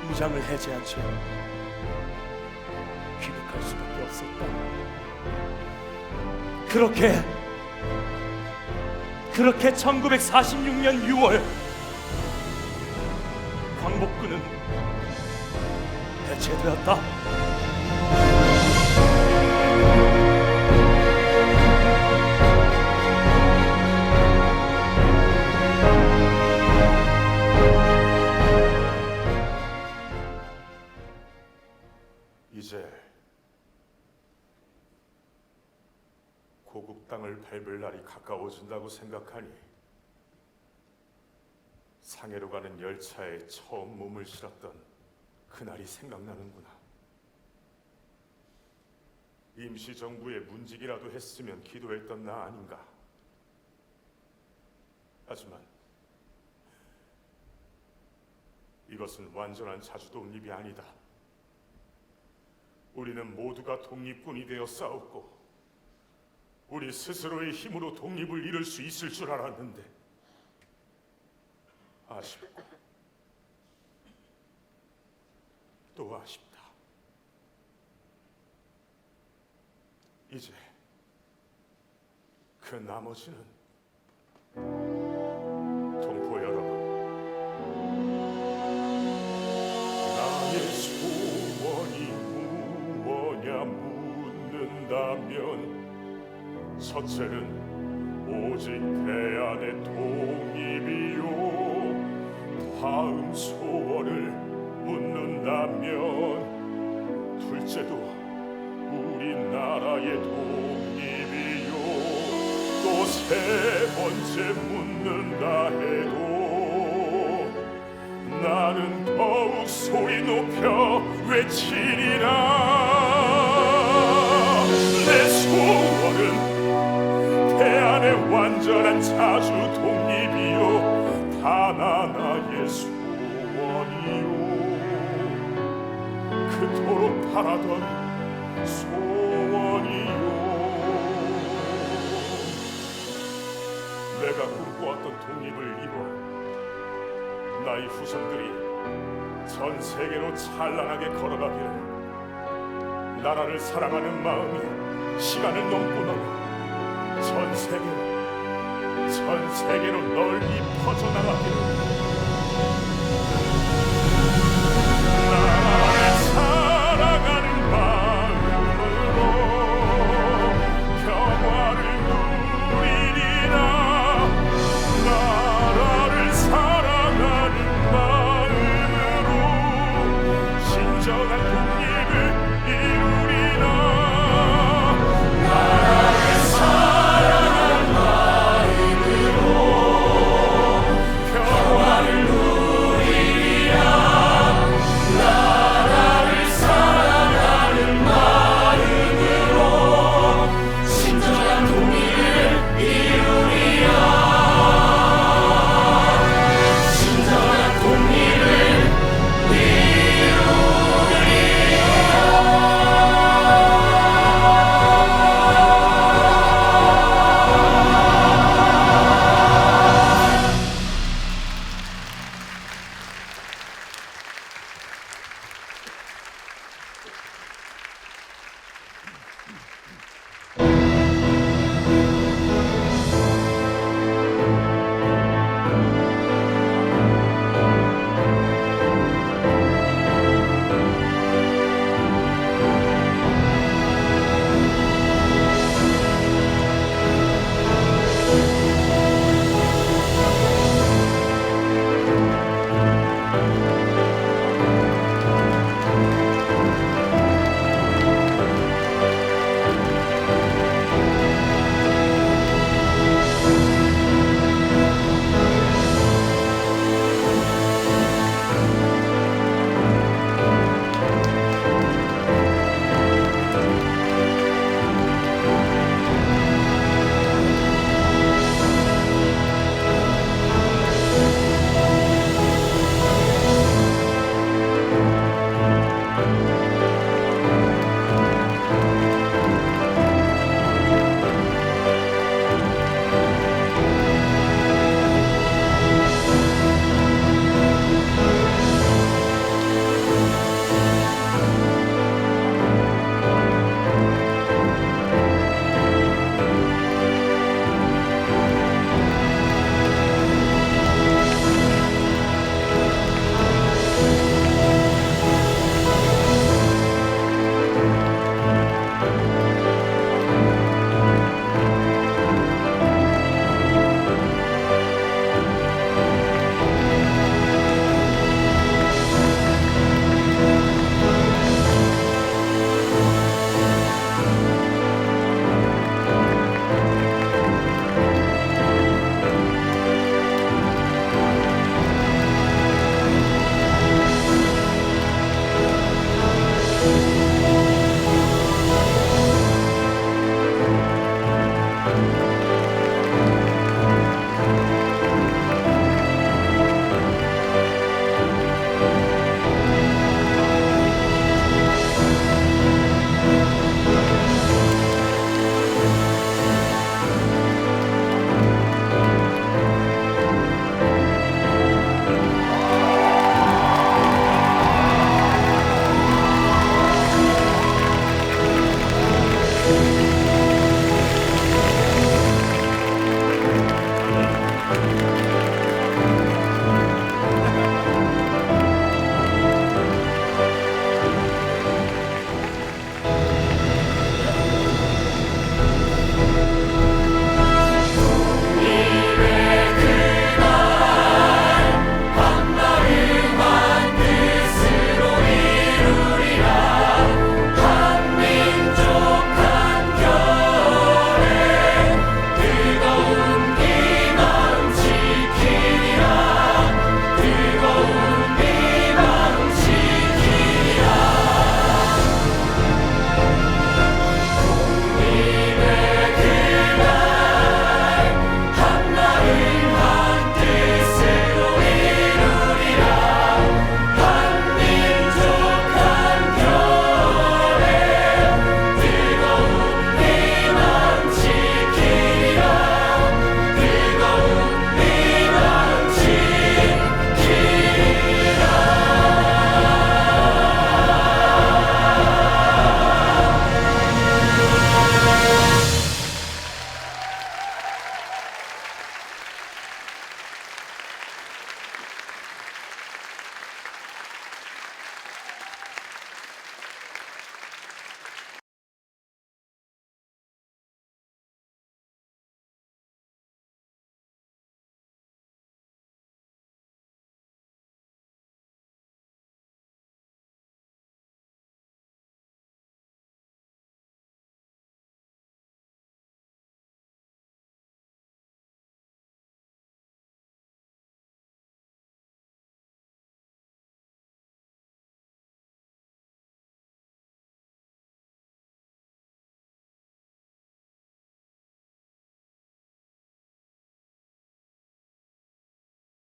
Speaker 16: 무장을 해제한 채 귀국할 수밖에 없었다. 그렇게 1946년 6월 광복군은 해체되었다.
Speaker 17: 이제 고국 땅을 밟을 날이 가까워진다고 생각하니 상해로 가는 열차에 처음 몸을 실었던 그날이 생각나는구나. 임시정부의 문직이라도 했으면 기도했던 나 아닌가. 하지만 이것은 완전한 자주 독립이 아니다. 우리는 모두가 독립군이 되어 싸웠고, 우리 스스로의 힘으로 독립을 이룰 수 있을 줄 알았는데 아쉽고 또 아쉽다. 이제 그 나머지는 동포 여러분, 나의 소원이 무엇냐 묻는다면 첫째는 오직 대안의 독립이요, 다음 소원을 묻는다면 둘째도 우리나라의 독립이요, 또 세 번째 묻는다 해도 나는 더욱 소리 높여 외치리라. 내 소원은 대안의 완전한 자주 독립이요, 단 하나의 소원이요, 그토록 바라던 소원이요. 내가 꿈꿔왔던 독립을 이루어 나의 후손들이 전 세계로 찬란하게 걸어가기를, 나라를 사랑하는 마음이 시간을 넘고 넘어 전 세계로 널리 퍼져나가기를